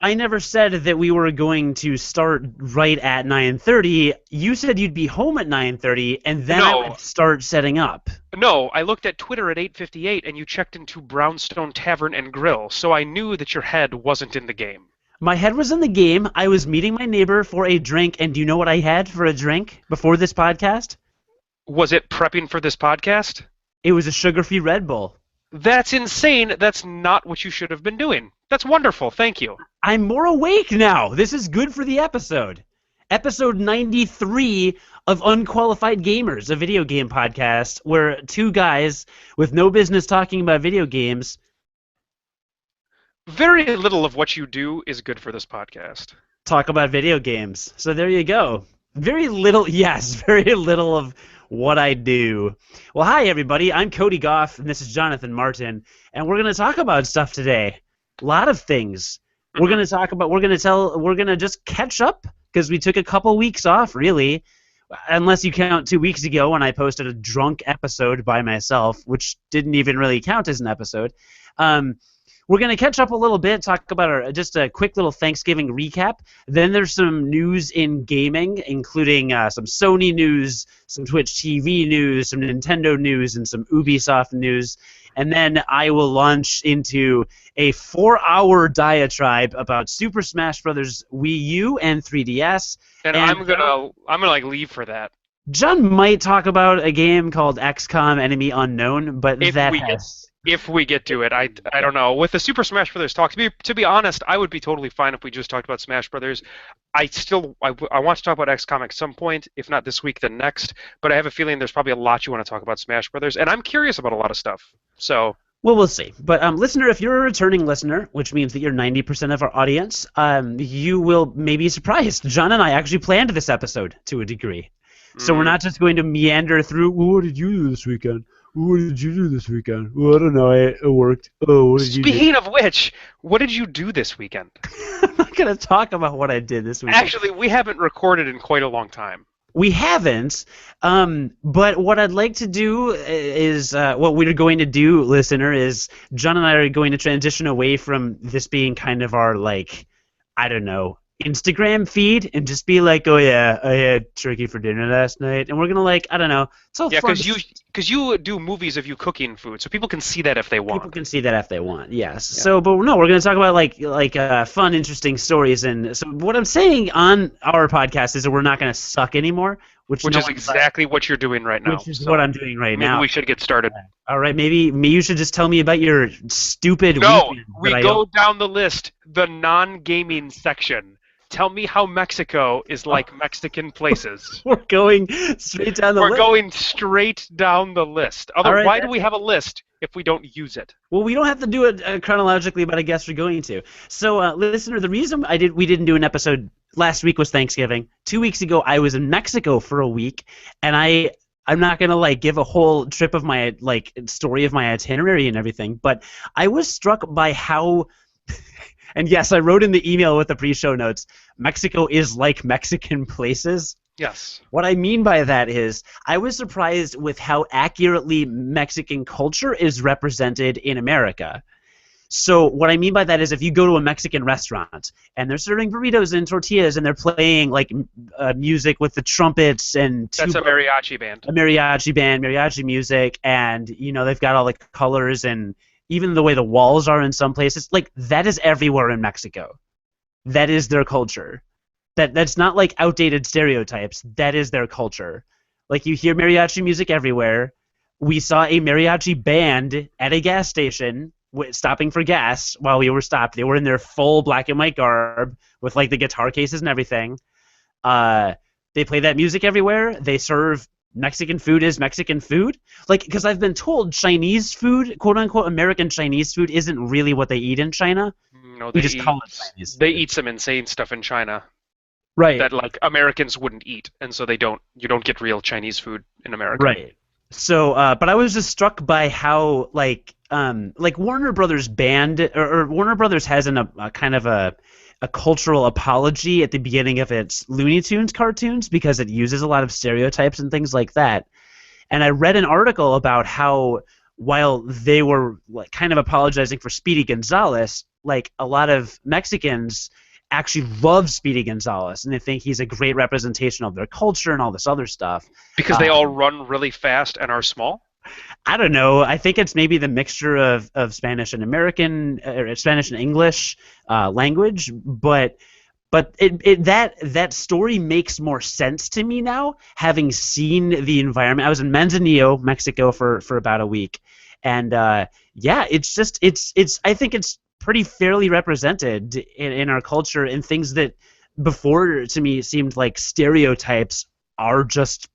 I never said that we were going to start right at 9:30. You said you'd be home at 9:30, and then I No, would start setting up. no, I looked at Twitter at 8:58 and you checked into Brownstone Tavern and Grill, so I knew that your head wasn't in the game. My head was in the game. I was meeting my neighbor for a drink, and do you know what I had for a drink before this podcast? Was it prepping for this podcast? It was a sugar-free Red Bull. That's insane. That's not what you should have been doing. That's wonderful. Thank you. I'm more awake now. This is good for the episode. Episode 93 of Unqualified Gamers, a video game podcast where two guys with no business talking about video games. Very little of what you do is good for this podcast. Talk about video games. So there you go. Very little, yes, very little of what I do. Well, hi, everybody. I'm Cody Goff, and this is Jonathan Martin, and we're going to talk about stuff today. A lot of things. We're going to talk about, we're going to just catch up, because we took a couple weeks off, really, unless you count 2 weeks ago when I posted a drunk episode by myself, which didn't even really count as an episode. We're going to catch up a little bit, talk about just a quick little Thanksgiving recap. Then there's some news in gaming, including some Sony news, some Twitch TV news, some Nintendo news, and some Ubisoft news. And then I will launch into a 4-hour diatribe about Super Smash Bros. Wii U and 3DS. And I'm gonna like leave for that. John might talk about a game called XCOM Enemy Unknown, but If we get to it, I don't know. With the Super Smash Brothers talk, to be honest, I would be totally fine if we just talked about Smash Brothers. I want to talk about XCOM at some point, if not this week, then next. But I have a feeling there's probably a lot you want to talk about Smash Brothers, and I'm curious about a lot of stuff. So. Well, we'll see. But listener, if you're a returning listener, which means that you're 90% of our audience, you will maybe be surprised. John and I actually planned this episode to a degree. So we're not just going to meander through, well, what did you do this weekend? What did you do this weekend? Well, I don't know. I worked. Oh, what did you do? Speaking of which, what did you do this weekend? I'm not going to talk about what I did this weekend. Actually, we haven't recorded in quite a long time. We haven't, but what I'd like to do is, what we're going to do, listener, is John and I are going to transition away from this being kind of our, like, I don't know, Instagram feed and just be like, oh yeah, I had turkey for dinner last night, and we're gonna, like, I don't know, it's all fun. Yeah, because you do movies of you cooking food, so people can see that if they want. People can see that if they want, yes. Yeah. So, but no, we're gonna talk about like fun, interesting stories, and so what I'm saying on our podcast is that we're not gonna suck anymore, which is exactly what you're doing right now. Which is what I'm doing right now. Maybe we should get started. All right, maybe you should just tell me about your stupid. No, we go down the list, the non-gaming section. Tell me how Mexico is like Mexican places. We're going straight down the list. We're going straight down the list. Otherwise, why do we have a list if we don't use it? Well, we don't have to do it chronologically, but I guess we're going to. So, listener, the reason we didn't do an episode last week was Thanksgiving. 2 weeks ago, I was in Mexico for a week, and I'm not gonna like give a whole trip of my story of my itinerary and everything, but I was struck by how. And yes, I wrote in the email with the pre-show notes, Mexico is like Mexican places. Yes. What I mean by that is I was surprised with how accurately Mexican culture is represented in America. So what I mean by that is if you go to a Mexican restaurant and they're serving burritos and tortillas and they're playing like music with the trumpets and that's a mariachi band. A mariachi band, mariachi music, and you know they've got all the colors and even the way the walls are in some places, like that is everywhere in Mexico. That is their culture. That's not like outdated stereotypes. That is their culture. Like you hear mariachi music everywhere. We saw a mariachi band at a gas station stopping for gas while we were stopped. They were in their full black and white garb with like the guitar cases and everything. They play that music everywhere. They serve Mexican food is Mexican food? Like, because I've been told Chinese food, quote-unquote American Chinese food, isn't really what they eat in China. No, we just call it Chinese. They eat some insane stuff in China. Right. That, like, Americans wouldn't eat, and so you don't get real Chinese food in America. Right. So, but I was just struck by how, like Warner Brothers banned, or Warner Brothers has a kind of a cultural apology at the beginning of its Looney Tunes cartoons because it uses a lot of stereotypes and things like that. And I read an article about how while they were like kind of apologizing for Speedy Gonzales, like a lot of Mexicans actually love Speedy Gonzalez, and they think he's a great representation of their culture and all this other stuff. Because they all run really fast and are small? I don't know. I think it's maybe the mixture of Spanish and American, or Spanish and English language, but that story makes more sense to me now, having seen the environment. I was in Manzanillo, Mexico, for about a week, and yeah, it's just it's. I think it's pretty fairly represented in our culture, and things that before to me seemed like stereotypes are just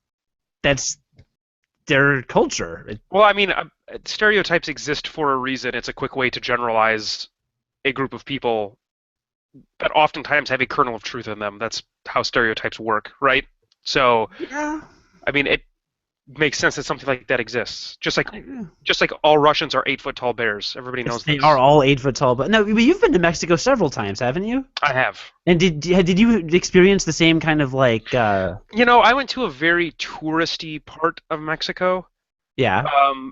that's their culture. Well, I mean, stereotypes exist for a reason. It's a quick way to generalize a group of people that oftentimes have a kernel of truth in them. That's how stereotypes work, right? So, Yeah. I mean, it makes sense that something like that exists. Just like all Russians are 8-foot tall bears. Everybody knows They this. are all 8 foot tall, but no, but you've been to Mexico several times, haven't you? I have. And did you experience the same kind of like? You know, I went to a very touristy part of Mexico. Yeah.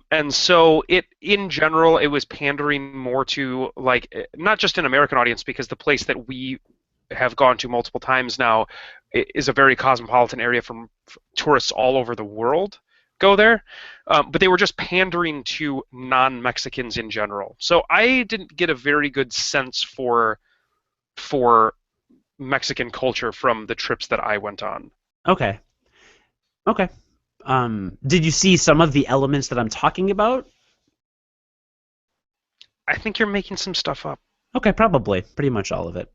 And so in general, it was pandering more to like not just an American audience, because the place that we have gone to multiple times now is a very cosmopolitan area from tourists all over the world go there. But they were just pandering to non-Mexicans in general. So I didn't get a very good sense for Mexican culture from the trips that I went on. Okay. Okay. Did you see some of the elements that I'm talking about? I think you're making some stuff up. Okay, probably. Pretty much all of it.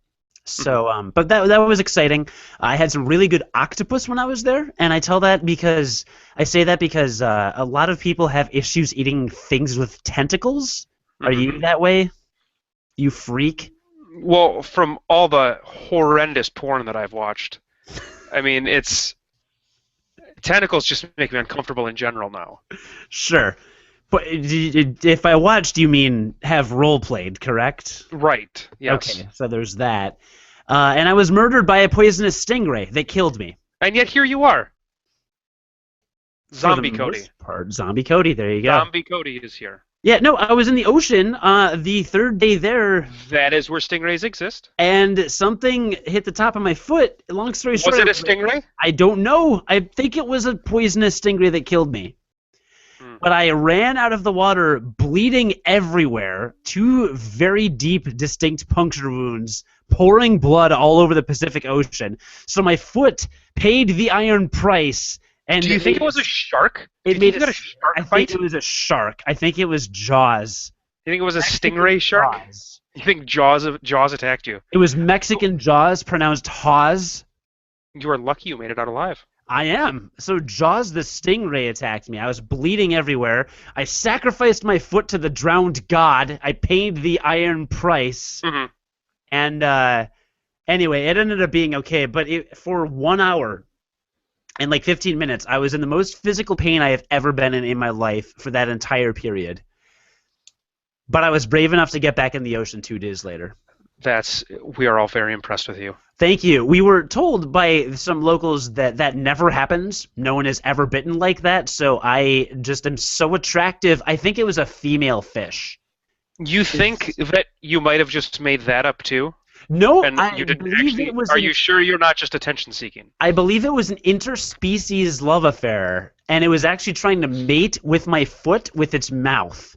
So, but that was exciting. I had some really good octopus when I was there, and I say that because a lot of people have issues eating things with tentacles. Are you that way? You freak? Well, from all the horrendous porn that I've watched, I mean, tentacles just make me uncomfortable in general now. Sure. But if I watched, you mean have role played, correct? Right. Yes. Okay, so there's that. And I was murdered by a poisonous stingray that killed me. And yet here you are. Zombie Cody. Zombie Cody, there you go. Zombie Cody is here. Yeah, no, I was in the ocean the third day there. That is where stingrays exist. And something hit the top of my foot. Long story short. Was it a stingray? I don't know. I think it was a poisonous stingray that killed me. But I ran out of the water bleeding everywhere, 2 very deep, distinct puncture wounds, pouring blood all over the Pacific Ocean. So my foot paid the iron price. And do you think it was a shark? I think it was a shark. I think it was Jaws. You think it was a stingray shark? Jaws. You think Jaws attacked you? It was Mexican Jaws, pronounced Hawes. You are lucky you made it out alive. I am. So Jaws the stingray attacked me. I was bleeding everywhere. I sacrificed my foot to the drowned god. I paid the iron price. And anyway, it ended up being okay. But for 1 hour and like 15 minutes, I was in the most physical pain I have ever been in my life for that entire period. But I was brave enough to get back in the ocean 2 days later. We are all very impressed with you. Thank you. We were told by some locals that never happens. No one has ever bitten like that, so I just am so attractive. I think it was a female fish. You think that you might have just made that up too? No, and you didn't actually. Are you sure you're not just attention seeking? I believe it was an interspecies love affair, and it was actually trying to mate with my foot with its mouth.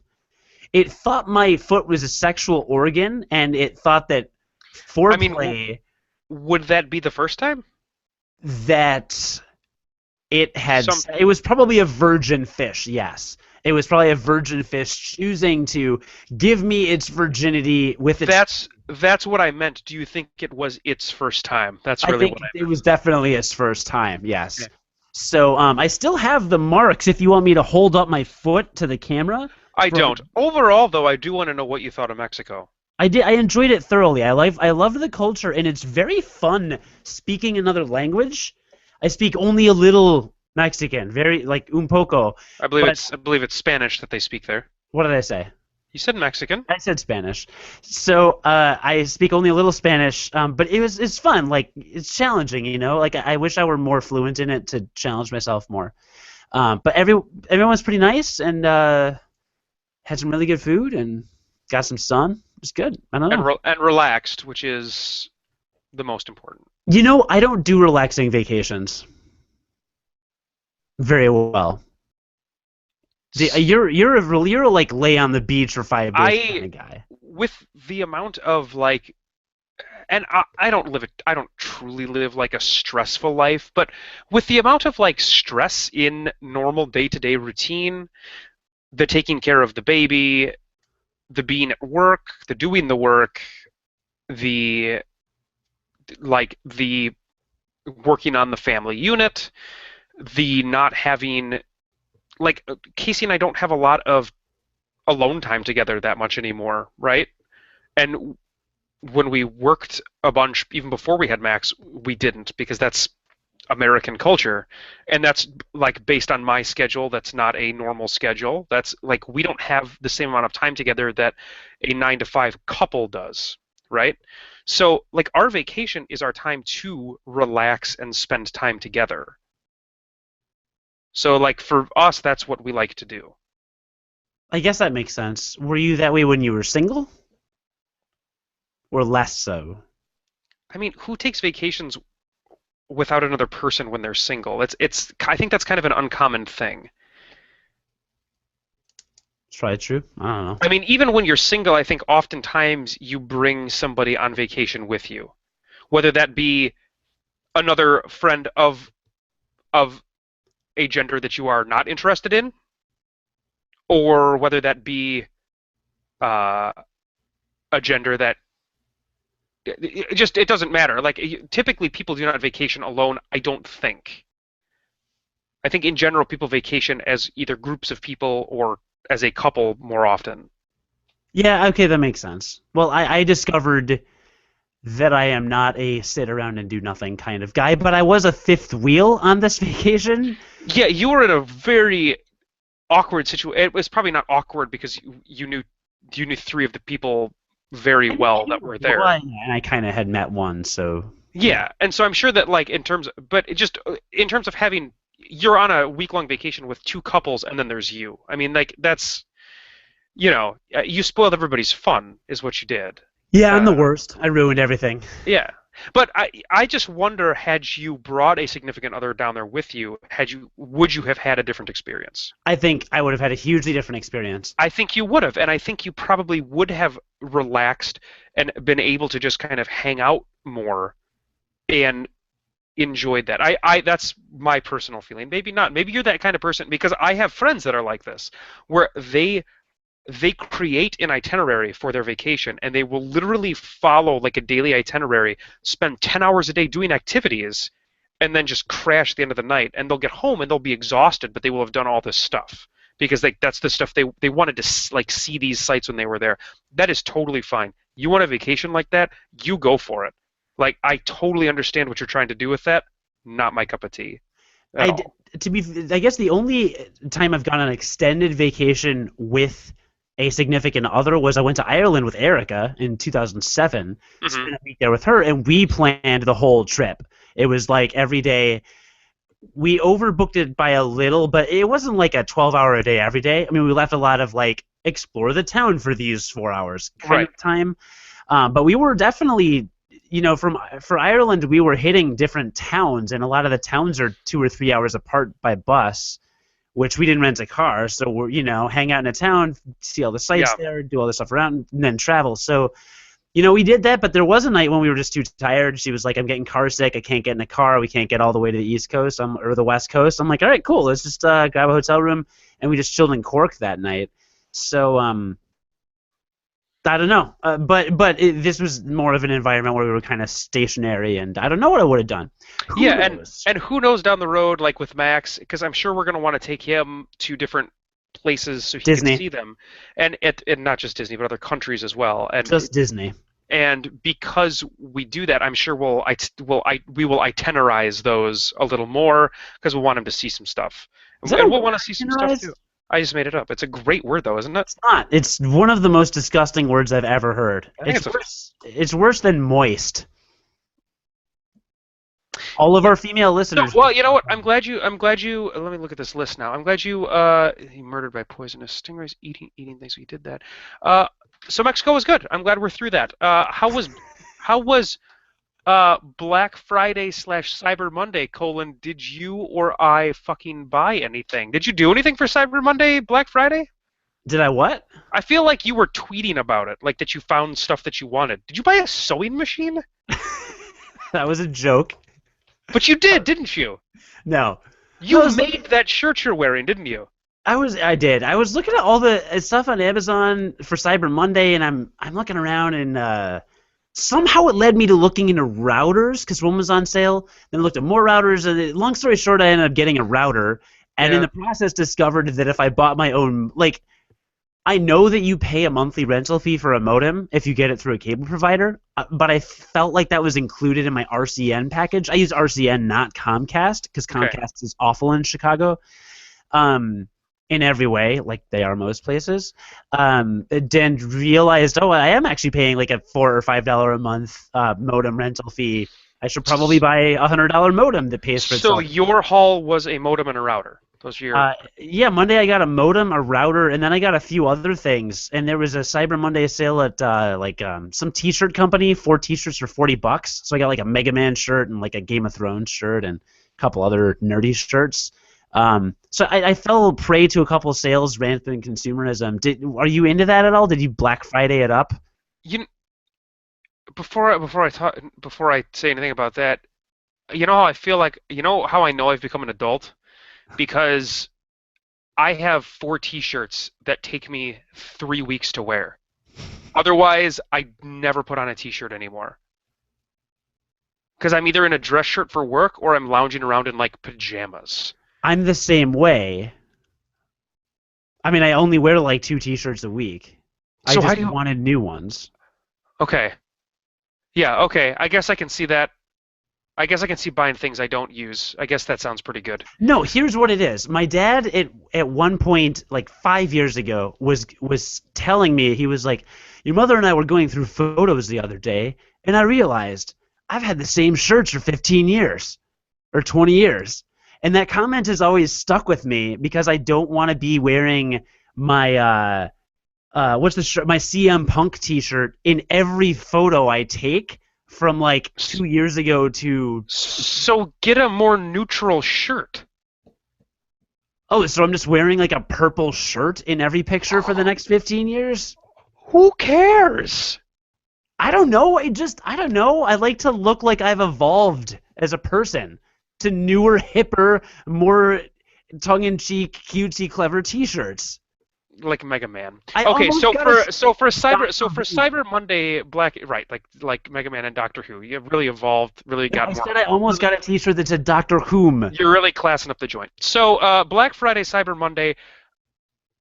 It thought my foot was a sexual organ, and it thought that foreplay... I mean, would that be the first time? That it had... It was probably a virgin fish, yes. It was probably a virgin fish choosing to give me its virginity with its... That's what I meant. Do you think it was its first time? That's really what I meant. It was definitely its first time, yes. Okay. So I still have the marks if you want me to hold up my foot to the camera. I don't. Overall, though, I do want to know what you thought of Mexico. I did. I enjoyed it thoroughly. I love the culture, and it's very fun speaking another language. I speak only a little Mexican, very like un poco. I believe it's Spanish that they speak there. What did I say? You said Mexican. I said Spanish. So I speak only a little Spanish, but it's fun. Like it's challenging, you know. Like I wish I were more fluent in it to challenge myself more. But everyone's pretty nice and had some really good food and got some sun. It's good. I don't know. and relaxed, which is the most important. I don't do relaxing vacations very well. See, you're like lay on the beach for 5 days kind I of guy. with the amount of like, and I don't I don't truly live like a stressful life, but with the amount of like stress in normal day-to-day routine, the taking care of the baby, the being at work, the doing the work, the the working on the family unit, the not having like Casey and I don't have a lot of alone time together that much anymore, right? And when we worked a bunch, even before we had Max, we didn't because that's American culture, and that's like based on my schedule. That's not a normal schedule. That's like we don't have the same amount of time together that a 9 to 5 couple does, right? So like our vacation is our time to relax and spend time together. So like for us, that's what we like to do. I guess that makes sense. Were you that way when you were single, or less so? I mean, who takes vacations without another person when they're single? It's I think that's kind of an uncommon thing. It's probably true. I don't know. I mean, even when you're single, I think oftentimes you bring somebody on vacation with you, whether that be another friend of a gender that you are not interested in, or whether that be uh, a gender that it doesn't matter. Like typically, people do not vacation alone. I don't think. I think in general, people vacation as either groups of people or as a couple more often. Yeah, okay, that makes sense. Well, I discovered that I am not a sit around and do nothing kind of guy, but I was a fifth wheel on this vacation. Yeah, you were in a very awkward situation. It was probably not awkward because you knew three of the people very well that were Well, there. and I kind of had met one, so yeah. Yeah, and so I'm sure that like but it just in terms of having, you're on a week-long vacation with two couples and then there's you. I mean, like that's, you spoiled everybody's fun is what you did. Yeah, I'm the Uh, worst. I ruined everything. yeah. But I just wonder, had you brought a significant other down there with you, would you have had a different experience? I think I would have had a hugely different experience. I think you would have, and I think you probably would have relaxed and been able to just kind of hang out more and enjoyed that. I that's my personal feeling. Maybe not. Maybe you're that kind of person because I have friends that are like this, where they create an itinerary for their vacation and they will literally follow like a daily itinerary, spend 10 hours a day doing activities, and then just crash at the end of the night. And they'll get home and they'll be exhausted, but they will have done all this stuff because like that's the stuff they wanted to like see these sites when they were there. That is totally fine. You want a vacation like that, you go for it. Like I totally understand what you're trying to do with that. Not my cup of tea at I all. I guess the only time I've gone on an extended vacation with a significant other was I went to Ireland with Erica in 2007, Hmm. spent a week there with her, and we planned the whole trip. It was like every day. We overbooked it by a little, but it wasn't like a 12-hour a day every day. I mean, we left a lot of like explore the town for these 4 hours kind Right. of time. But we were definitely, for Ireland, we were hitting different towns, and a lot of the towns are 2 or 3 hours apart by bus, which we didn't rent a car, so we're hang out in a town, see all the sights Yeah. there, do all the stuff around, and then travel. So we did that, but there was a night when we were just too tired. She was like, "I'm getting car sick. I can't get in a car. We can't get all the way to the East Coast or the West Coast." I'm like, "All right, cool. Let's just grab a hotel room," and we just chilled in Cork that night. So I don't know, this was more of an environment where we were kind of stationary, and I don't know what I would have done. Who Yeah, knows? and who knows down the road, like with Max, because I'm sure we're going to want to take him to different places so he can Disney, see them, and not just Disney, but other countries as well. just Disney. And because we do that, I'm sure we will itinerize those a little more because we'll want him to see some stuff, Is that a and we'll word? want to see some stuff too. Itinerarized? I just made it up. It's a great word though, isn't it? It's not. It's one of the most disgusting words I've ever heard. I think It's it's a. worse. It's worse than moist. All of our female No, listeners. well, you know what? I'm glad you. Let me look at this list now. I'm glad you. He murdered by poisonous stingrays, eating things. We did that. Uh, So Mexico was good. I'm glad we're through that. How was Black Friday slash Cyber Monday, did you or I fucking buy anything? Did you do anything for Cyber Monday, Black Friday? Did I what? I feel like you were tweeting about it, like that you found stuff that you wanted. Did you buy a sewing machine? That was a joke. But you did, didn't you? No. No, You made that shirt you're wearing, didn't you? I did. I was looking at all the stuff on Amazon for Cyber Monday, and I'm looking around, and somehow it led me to looking into routers because one was on sale. Then I looked at more routers, and long story short, I ended up getting a router, and in Yeah. the process discovered that if I bought my own, like, I know that you pay a monthly rental fee for a modem if you get it through a cable provider, but I felt like that was included in my RCN package. I use RCN, not Comcast, because Okay. Comcast is awful in Chicago. In every way, like they are most places. Then realized, oh, I am actually paying like a $4 or $5 a month modem rental fee. I should probably buy a $100 modem that pays for So itself. your haul was a modem and a router. Those are your. Yeah, Monday I got a modem, a router, and then I got a few other things. And there was a Cyber Monday sale at some T-shirt company, 4 T-shirts for $40. So I got like a Mega Man shirt and like a Game of Thrones shirt and a couple other nerdy shirts. So I fell prey to a couple of sales, rampant consumerism. Are you into that at all? Did you Black Friday it up? You before I say anything about that, you know how I feel like you know how I know I've become an adult because I have 4 T-shirts that take me 3 weeks to wear. Otherwise, I never put on a T-shirt anymore because I'm either in a dress shirt for work or I'm lounging around in like pajamas. I'm the same way. I mean, I only wear like 2 T-shirts a week. I So how just do you? wanted new ones. Okay, yeah, okay. I guess I can see that. I guess I can see buying things I don't use. I guess that sounds pretty good. No, here's what it is. My dad at one point, like 5 years ago, was telling me, he was like, "Your mother and I were going through photos the other day, and I realized I've had the same shirts for 15 years or 20 years." And that comment has always stuck with me because I don't want to be wearing my what's the shirt? My CM Punk T-shirt in every photo I take from like 2 years ago to. So get a more neutral shirt. Oh, so I'm just wearing like a purple shirt in every picture for the next 15 years? Who cares? I don't know. I don't know. I like to look like I've evolved as a person to newer, hipper, more tongue-in-cheek, cutesy, clever T-shirts. Like Mega Man. I Okay, almost got a so for Cyber Monday Black right, like Mega Man and Doctor Who, you have really evolved, really I got more. said I almost got a T-shirt that said Dr. Whom. You're really classing up the joint. So Black Friday, Cyber Monday,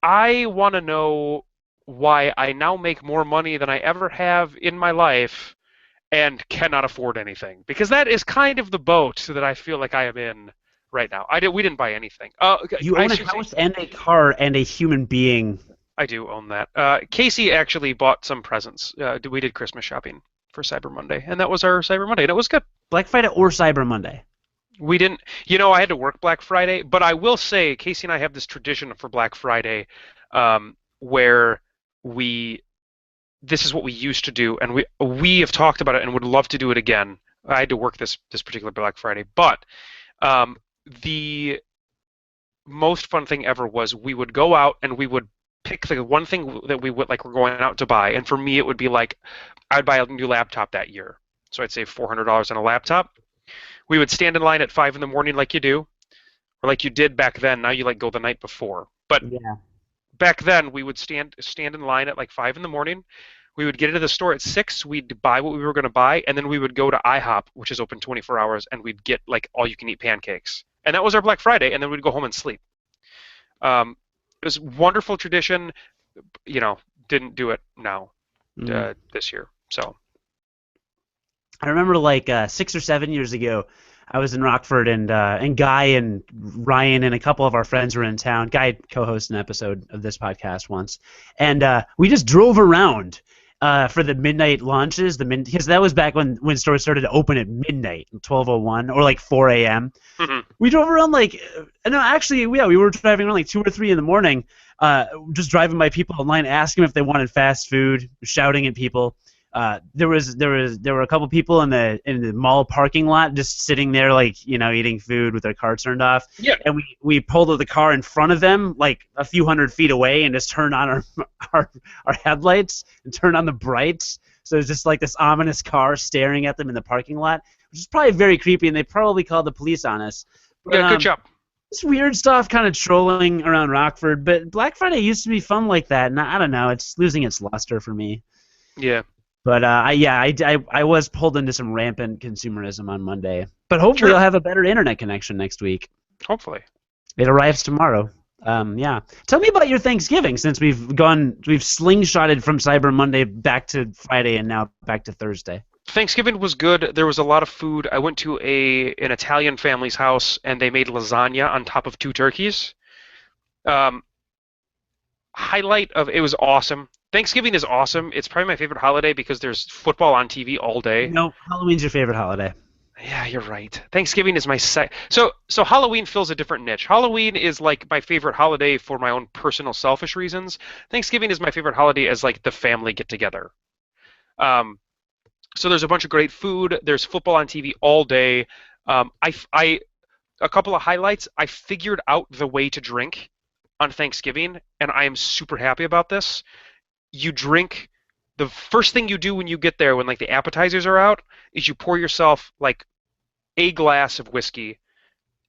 I want to know why I now make more money than I ever have in my life and cannot afford anything because that is kind of the boat that I feel like I am in right now. We didn't buy anything. You I own a should say- house and a car and a human being. I do own that. Casey actually bought some presents. We did Christmas shopping for Cyber Monday, and that was our Cyber Monday, and it was good. Black Friday or Cyber Monday? We didn't, I had to work Black Friday, but I will say Casey and I have this tradition for Black Friday where this is what we used to do, and we have talked about it and would love to do it again. I had to work this particular Black Friday, but the most fun thing ever was we would go out and we would pick the one thing that we would like we're going out to buy, and for me it would be like I'd buy a new laptop that year, so I'd save $400 on a laptop. We would stand in line at 5 in the morning like you do, or like you did back then. Now you like go the night before, but Yeah. back then we would stand in line at like 5 in the morning. We would get into the store at 6. We'd buy what we were going to buy, and then we would go to IHOP, which is open 24 hours, and we'd get like all-you-can-eat pancakes. And that was our Black Friday, and then we'd go home and sleep. It was a wonderful tradition. Didn't do it now this year. So I remember like 6 or 7 years ago, I was in Rockford, and Guy and Ryan and a couple of our friends were in town. Guy co-hosted an episode of this podcast once, and we just drove around for the midnight launches, because that was back when stores started to open at midnight, 12:01 or like 4 a.m. Hmm. We drove around like no, actually, yeah, we were driving around like 2 or 3 in the morning, just driving by people online, asking them if they wanted fast food, shouting at people. There were a couple people in the mall parking lot just sitting there like eating food with their car turned off, Yeah. and we pulled the car in front of them like a few hundred feet away and just turned on our our headlights and turned on the brights. So it's just like this ominous car staring at them in the parking lot, which is probably very creepy, and they probably called the police on us. But Yeah, good job. it's weird stuff, kind of trolling around Rockford. But Black Friday used to be fun like that, and I don't know, it's losing its luster for me. Yeah. But I was pulled into some rampant consumerism on Monday. But hopefully Sure. I'll have a better internet connection next week. Hopefully. It arrives tomorrow. Yeah. Tell me about your Thanksgiving, since we've slingshotted from Cyber Monday back to Friday and now back to Thursday. Thanksgiving was good. There was a lot of food. I went to an Italian family's house, and they made lasagna on top of 2 turkeys. Um, Highlight of it was awesome. Thanksgiving is awesome. It's probably my favorite holiday because there's football on TV all day. No, Halloween's your favorite holiday. Yeah, you're right. Thanksgiving is my so Halloween fills a different niche. Halloween is like my favorite holiday for my own personal selfish reasons. Thanksgiving is my favorite holiday as like the family get together. Um, so there's a bunch of great food. There's football on TV all day. I a couple of highlights. I figured out the way to drink on Thanksgiving, and I am super happy about this. You drink the first thing you do when you get there, when like the appetizers are out, is you pour yourself like a glass of whiskey,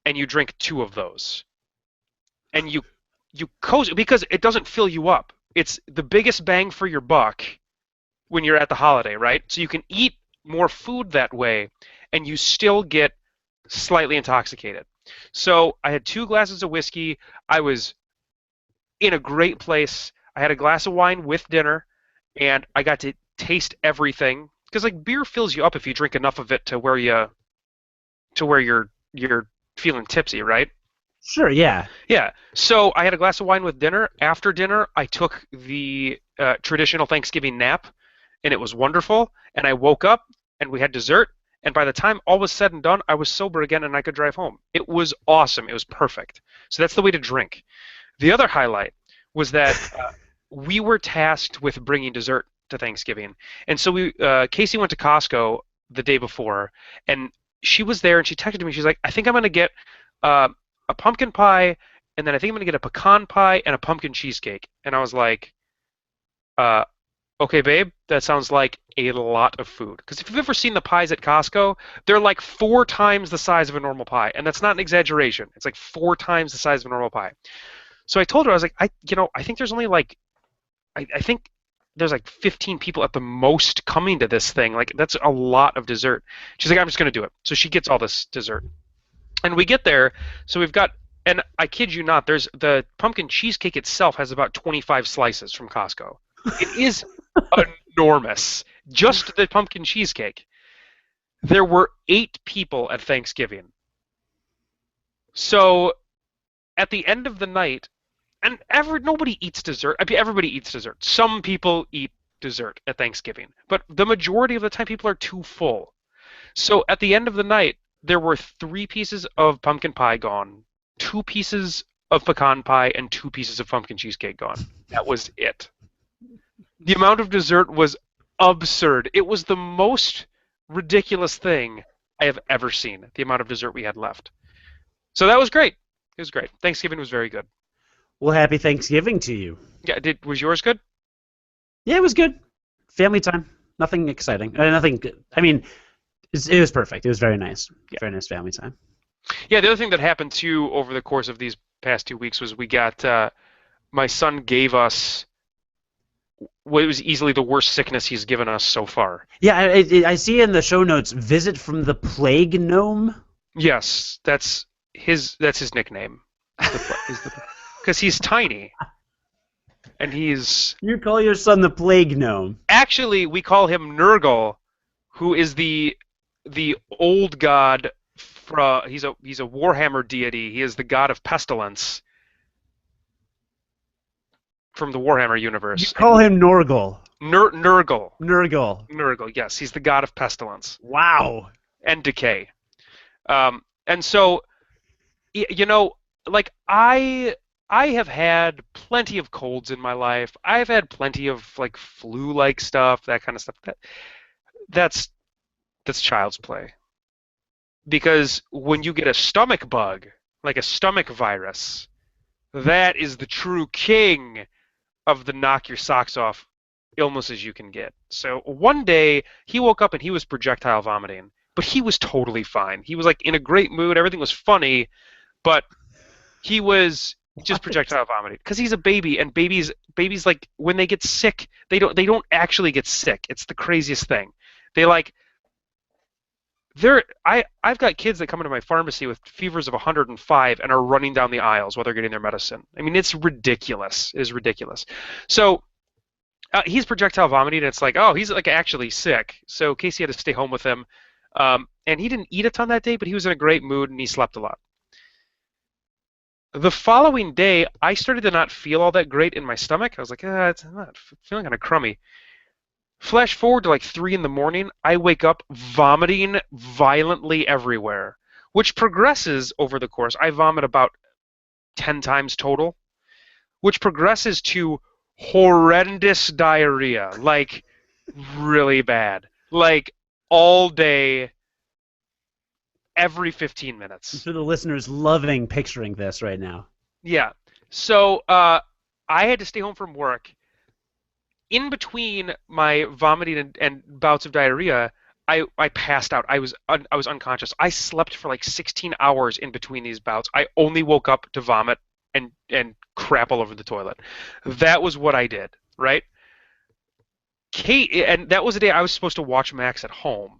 and you drink 2 of those, and you cozy because it doesn't fill you up. It's the biggest bang for your buck when you're at the holiday, right? So you can eat more food that way, and you still get slightly intoxicated. So I had 2 glasses of whiskey. I was in a great place. I had a glass of wine with dinner, and I got to taste everything because like beer fills you up if you drink enough of it to where you're feeling tipsy, right? Sure, yeah. Yeah. So I had a glass of wine with dinner. After dinner, I took the traditional Thanksgiving nap, and it was wonderful. And I woke up, and we had dessert. And by the time all was said and done, I was sober again, and I could drive home. It was awesome. It was perfect. So that's the way to drink. The other highlight was that we were tasked with bringing dessert to Thanksgiving, and so Casey went to Costco the day before, and she was there, and she texted me. She's like, "I think I'm gonna get a pumpkin pie, and then I think I'm gonna get a pecan pie and a pumpkin cheesecake." And I was like, "Okay, babe, that sounds like a lot of food." Because if you've ever seen the pies at Costco, they're like 4 times the size of a normal pie, and that's not an exaggeration. It's like 4 times the size of a normal pie. So I told her, I was like, I think there's only like, I think there's like 15 people at the most coming to this thing. Like, that's a lot of dessert. She's like, I'm just going to do it. So she gets all this dessert. And we get there, so we've got, and I kid you not, there's the pumpkin cheesecake itself has about 25 slices from Costco. It is enormous. Just the pumpkin cheesecake. There were 8 people at Thanksgiving. So at the end of the night, and nobody eats dessert. I mean, everybody eats dessert. Some people eat dessert at Thanksgiving, but the majority of the time people are too full. So at the end of the night, there were 3 pieces of pumpkin pie gone, 2 pieces of pecan pie, and 2 pieces of pumpkin cheesecake gone. That was it. The amount of dessert was absurd. It was the most ridiculous thing I have ever seen, the amount of dessert we had left. So that was great. It was great. Thanksgiving was very good. Well, happy Thanksgiving to you. Yeah, was yours good? Yeah, it was good. Family time. Nothing exciting. Nothing. I mean, it was perfect. It was very nice. Yeah. Very nice family time. Yeah, the other thing that happened too over the course of these past 2 weeks was we got my son gave us what was easily the worst sickness he's given us so far. Yeah, I see in the show notes, visit from the plague gnome. Yes, that's his nickname. Because he's tiny. And he's... You call your son the plague gnome. Actually, we call him Nurgle, who is the old god. He's a Warhammer deity. He is the god of pestilence. from the Warhammer You universe. call him Norgal. Nurgle. Nurgle. Nurgle, yes. He's the god of pestilence Wow. and decay. And so, you know, like I have had plenty of colds in my life. I've had plenty of like flu-like stuff, that kind of stuff. That's child's play. Because when you get a stomach bug, like a stomach virus, that is the true king of the knock your socks off illnesses you can get. So one day he woke up and he was projectile vomiting, but he was totally fine. He was like in a great mood, everything was funny, but he was just projectile vomiting because he's a baby, and babies like when they get sick, they don't actually get sick. It's the craziest thing. They like I've got kids that come into my pharmacy with fevers of 105 and are running down the aisles while they're getting their medicine. I mean, it's ridiculous. It is ridiculous. So he's projectile vomiting, and it's like, oh, he's like actually sick. So Casey had to stay home with him, and he didn't eat a ton that day, but he was in a great mood and he slept a lot. The following day, I started to not feel all that great in my stomach. I was like, I'm not feeling kind of crummy. Flash forward to like 3 in the morning, I wake up vomiting violently everywhere, which progresses over the course. I vomit about 10 times total, which progresses to horrendous diarrhea, like really bad, like all day, every 15 minutes. For the listeners loving picturing this right now. Yeah. So I had to stay home from work. In between my vomiting and bouts of diarrhea, I passed out. I was unconscious. I slept for like 16 hours in between these bouts. I only woke up to vomit and crap all over the toilet. That was what I did, right? And that was the day I was supposed to watch Max at home,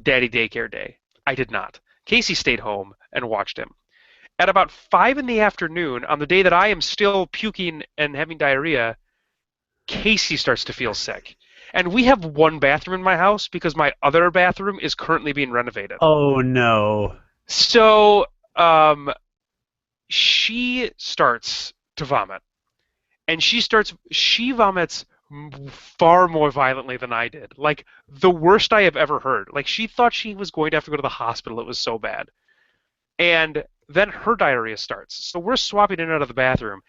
daddy daycare day. I did not. Casey stayed home and watched him. At about 5 in the afternoon, on the day that I am still puking and having diarrhea, Casey starts to feel sick. And we have one bathroom in my house because my other bathroom is currently being renovated. Oh, no. So she starts to vomit. And she vomits far more violently than I did. Like, the worst I have ever heard. Like, she thought she was going to have to go to the hospital. It was so bad. And then her diarrhea starts. So we're swapping in and out of the bathroom.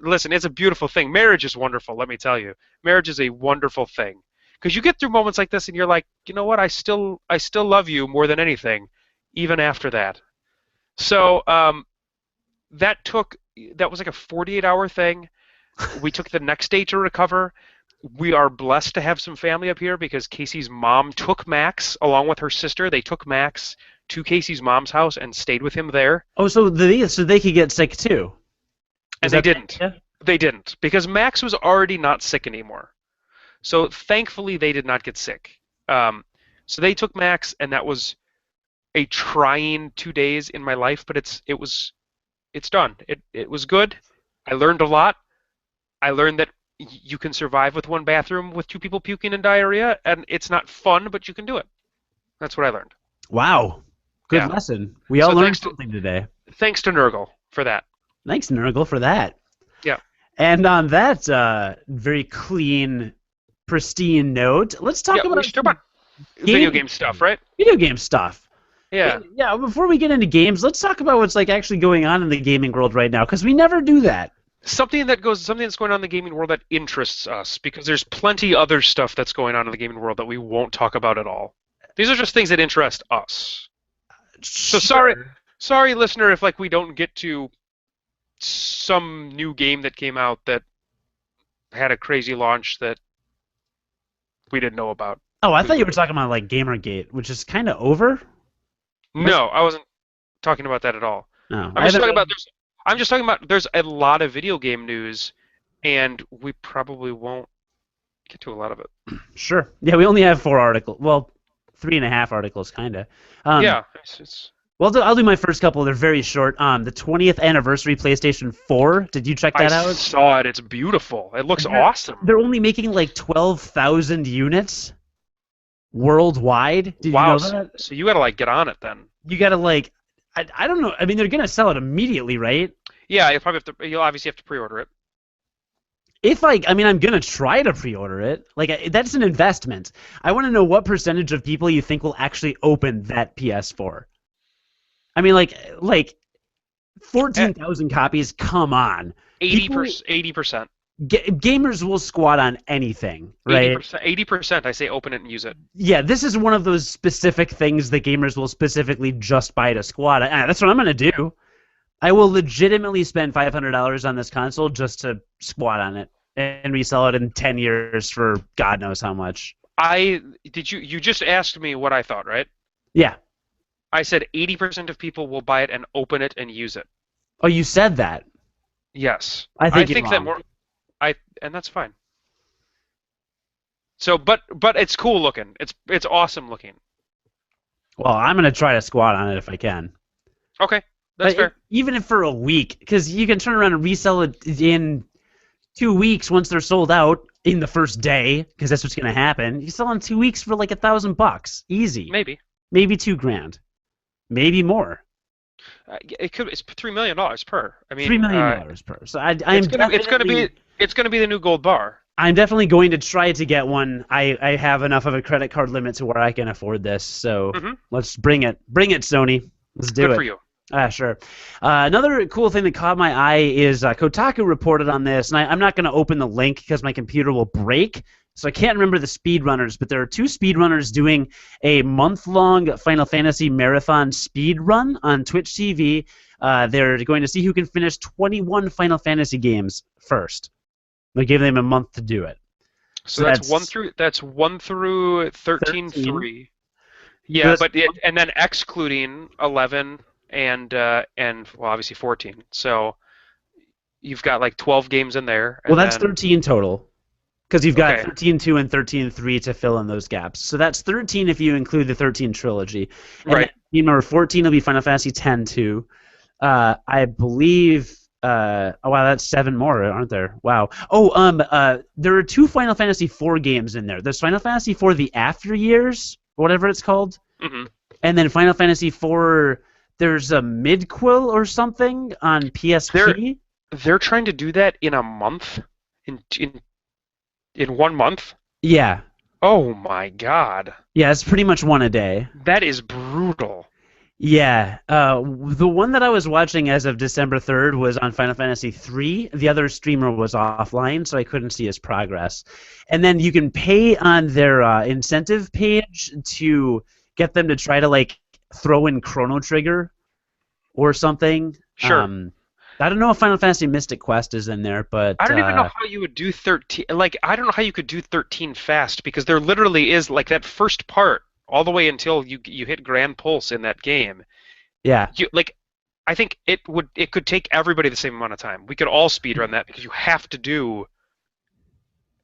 Listen, it's a beautiful thing. Marriage is wonderful, let me tell you. Marriage is a wonderful thing. Because you get through moments like this and you're like, you know what, I still love you more than anything, even after that. So that was like a 48-hour thing. We took the next day to recover. We are blessed to have some family up here because Casey's mom took Max along with her sister. They took Max to Casey's mom's house and stayed with him there. Oh, so they could get sick too? And they didn't. They didn't, because Max was already not sick anymore. So thankfully they did not get sick. So they took Max, and that was a trying 2 days in my life, but it's done. It was good. I learned a lot. I learned that you can survive with one bathroom with 2 people puking and diarrhea, and it's not fun, but you can do it. That's what I learned. Wow. Good lesson. We all learned something today. Thanks to Nurgle for that. Thanks, Nurgle, for that. Yeah. And on that very clean, pristine note, let's talk about video game stuff, right? Video game stuff. Yeah. Yeah, before we get into games, let's talk about what's like actually going on in the gaming world right now, because we never do that. Something that's going on in the gaming world that interests us, because there's plenty other stuff that's going on in the gaming world that we won't talk about at all. These are just things that interest us. So sorry, listener, if like we don't get to some new game that came out that had a crazy launch that we didn't know about. Oh, I thought you were talking about like Gamergate, which is kind of over. No, I wasn't talking about that at all. No, I'm just talking about there's a lot of video game news, and we probably won't get to a lot of it. Sure. Yeah, we only have 4 articles. Well, 3.5 articles, kind of. Yeah. Well, I'll do my first couple. They're very short. The 20th anniversary PlayStation 4. Did you check that out? I saw it. It's beautiful. It looks awesome. They're only making like 12,000 units worldwide. Did you know that? So you got to like get on it then. You got to like, I don't know. I mean, they're gonna sell it immediately, right? Yeah, you'll obviously have to pre-order it. I mean, I'm gonna try to pre-order it. Like, that's an investment. I want to know what percentage of people you think will actually open that PS4. I mean, like 14,000 copies. Come on, people. 80%, 80%, Gamers will squat on anything, right? 80%, 80%. I say open it and use it. Yeah, this is one of those specific things that gamers will specifically just buy to squat. That's what I'm gonna do. I will legitimately spend $500 on this console just to squat on it and resell it in 10 years for God knows how much. You just asked me what I thought, right? Yeah. I said 80% of people will buy it and open it and use it. Oh, you said that. Yes. I I think you're think that wrong. more and that's fine. So but it's cool looking. It's awesome looking. Well, I'm gonna try to squat on it if I can. Okay. That's fair. Even if for a week, because you can turn around and resell it in 2 weeks once they're sold out in the first day, because that's what's gonna happen. You sell in 2 weeks for like $1,000, easy. Maybe. Maybe $2,000, maybe more. It's $3 million per. I mean, $3 million per. So I'm it's gonna be the new gold bar. I'm definitely going to try to get one. I have enough of a credit card limit to where I can afford this. So let's bring it. Bring it, Sony. Let's do it. Good for you. Sure. Another cool thing that caught my eye is Kotaku reported on this, and I'm not going to open the link because my computer will break, so I can't remember the speedrunners, but there are two speedrunners doing a month-long Final Fantasy marathon speed run on Twitch TV. They're going to see who can finish 21 Final Fantasy games first. They gave them a month to do it. So that's 1 through 13. 3. Yeah, and then excluding 11 and well, obviously 14. So you've got like 12 games in there. Well, that's 13 total, because you've got 13.2 and 13.3 to fill in those gaps. So that's 13 if you include the 13 trilogy. And right. Game number 14 will be Final Fantasy X-2. I believe. Oh wow, that's 7 more, aren't there? Wow. Oh, there are 2 Final Fantasy IV games in there. There's Final Fantasy IV: The After Years, whatever it's called, and then Final Fantasy IV. There's a midquel or something on PSP. They're trying to do that in a month, in 1 month. Yeah. Oh my God. Yeah, it's pretty much one a day. That is brutal. Yeah, the one that I was watching as of December 3rd was on Final Fantasy III. The other streamer was offline, so I couldn't see his progress. And then you can pay on their incentive page to get them to try to like throw in Chrono Trigger or something. Sure. I don't know if Final Fantasy Mystic Quest is in there, but I don't even know how you would do 13. Like, I don't know how you could do 13 fast, because there literally is like that first part all the way until you hit Grand Pulse in that game. Yeah. I think it could take everybody the same amount of time. We could all speedrun that, because you have to do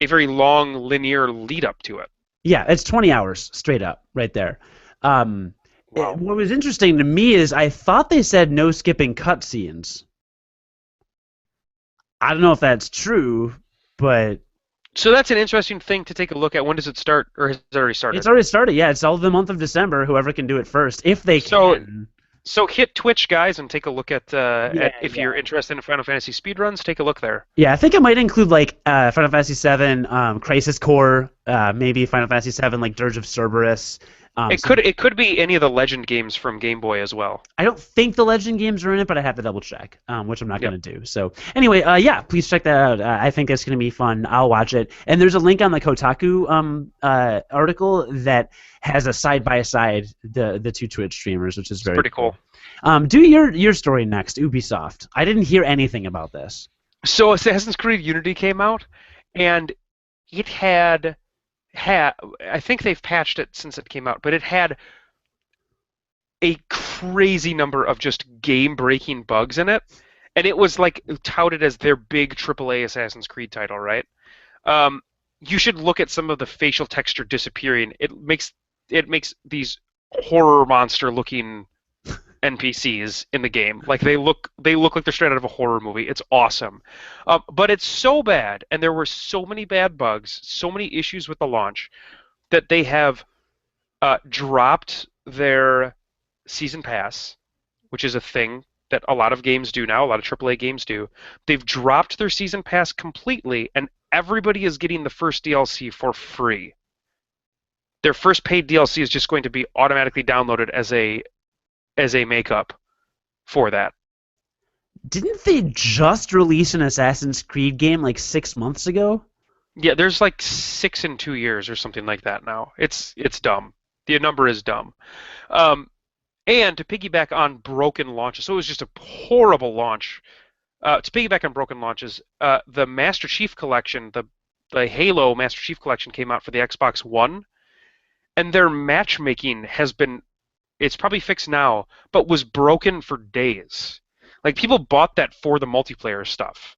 a very long linear lead up to it. Yeah, it's 20 hours straight up right there. Wow. What was interesting to me is I thought they said no skipping cutscenes. I don't know if that's true, but... So that's an interesting thing to take a look at. When does it start, or has it already started? It's already started, yeah. It's all the month of December, whoever can do it first, if they can. So hit Twitch, guys, and take a look at if you're interested in Final Fantasy speedruns, take a look there. Yeah, I think it might include, like, Final Fantasy VII, Crisis Core, maybe Final Fantasy VII, like, Dirge of Cerberus. It could be any of the Legend games from Game Boy as well. I don't think the Legend games are in it, but I have to double check, which I'm not going to do. So anyway, yeah, please check that out. I think it's going to be fun. I'll watch it. And there's a link on the Kotaku article that has a side-by-side the 2 Twitch streamers, which is pretty cool. Do your story next, Ubisoft. I didn't hear anything about this. So Assassin's Creed Unity came out, and it had I think they've patched it since it came out, but it had a crazy number of just game-breaking bugs in it, and it was like touted as their big AAA Assassin's Creed title, right? You should look at some of the facial texture disappearing. It makes these horror monster-looking NPCs in the game. Like they look like they're straight out of a horror movie. It's awesome. But it's so bad, and there were so many bad bugs, so many issues with the launch, that they have dropped their season pass, which is a thing that a lot of games do now, a lot of AAA games do. They've dropped their season pass completely, and everybody is getting the first DLC for free. Their first paid DLC is just going to be automatically downloaded as a makeup for that. Didn't they just release an Assassin's Creed game like 6 months ago? Yeah, there's like 6 in 2 years or something like that now. It's dumb. The number is dumb. Um, and to piggyback on broken launches, so it was just a horrible launch. To piggyback on broken launches, the Master Chief Collection, the Halo Master Chief Collection came out for the Xbox One, and their matchmaking has been, it's probably fixed now, but was broken for days. Like people bought that for the multiplayer stuff.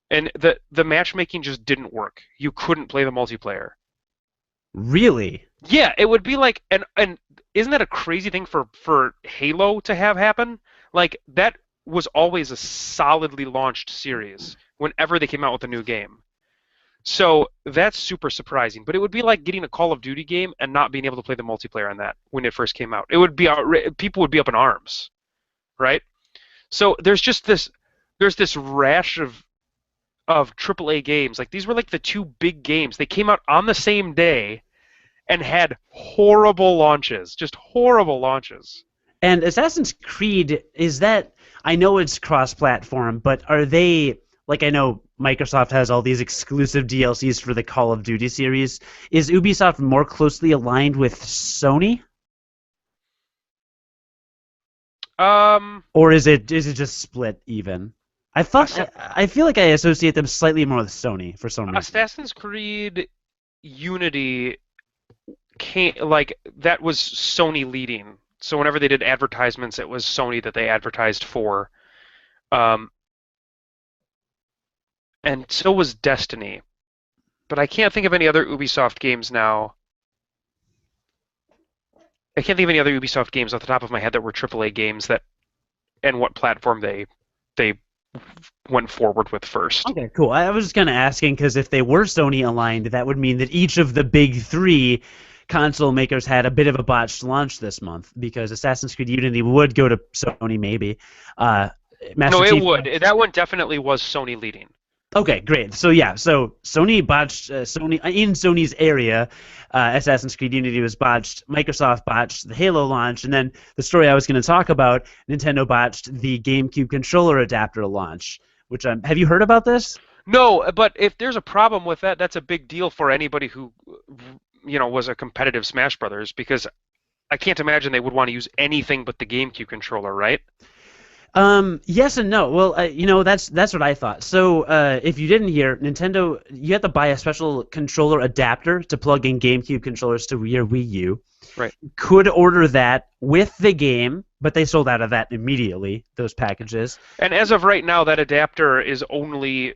And the matchmaking just didn't work. You couldn't play the multiplayer. Really? Yeah, it would be like, and isn't that a crazy thing for Halo to have happen? Like that was always a solidly launched series whenever they came out with a new game. So that's super surprising. But it would be like getting a Call of Duty game and not being able to play the multiplayer on that when it first came out. It would be people would be up in arms, right? So there's this rash of AAA games. Like these were like the two big games. They came out on the same day and had horrible launches, just horrible launches. And Assassin's Creed, is that, I know it's cross-platform, but are they, like I know Microsoft has all these exclusive DLCs for the Call of Duty series. Is Ubisoft more closely aligned with Sony? Or is it just split even? I feel like I associate them slightly more with Sony for some reason. Assassin's Creed Unity like that was Sony leading. So whenever they did advertisements, it was Sony that they advertised for. And so was Destiny. But I can't think of any other Ubisoft games now. I can't think of any other Ubisoft games off the top of my head that were AAA games that, and what platform they went forward with first. Okay, cool. I was just kind of asking because if they were Sony aligned, that would mean that each of the big three console makers had a bit of a botched launch this month because Assassin's Creed Unity would go to Sony maybe. No, it would. That one definitely was Sony leading. Okay, great. So yeah, so Sony botched Sony in Sony's area. Assassin's Creed Unity was botched. Microsoft botched the Halo launch, and then the story I was going to talk about, Nintendo botched the GameCube controller adapter launch. Which have you heard about this? No, but if there's a problem with that, that's a big deal for anybody who, was a competitive Smash Brothers, because I can't imagine they would want to use anything but the GameCube controller, right? Yes and no. Well, that's what I thought. So, if you didn't hear, Nintendo, you have to buy a special controller adapter to plug in GameCube controllers to your Wii U. Right. Could order that with the game, but they sold out of that immediately, those packages. And as of right now, that adapter is only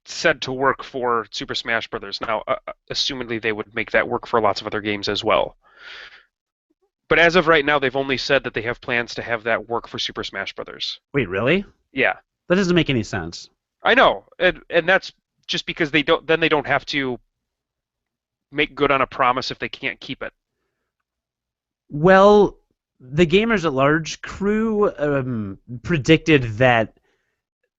said to work for Super Smash Brothers. Now, assumedly they would make that work for lots of other games as well. But as of right now, they've only said that they have plans to have that work for Super Smash Brothers. Wait, really? Yeah. That doesn't make any sense. I know, and that's just because they don't have to make good on a promise if they can't keep it. Well, the Gamers at Large crew predicted that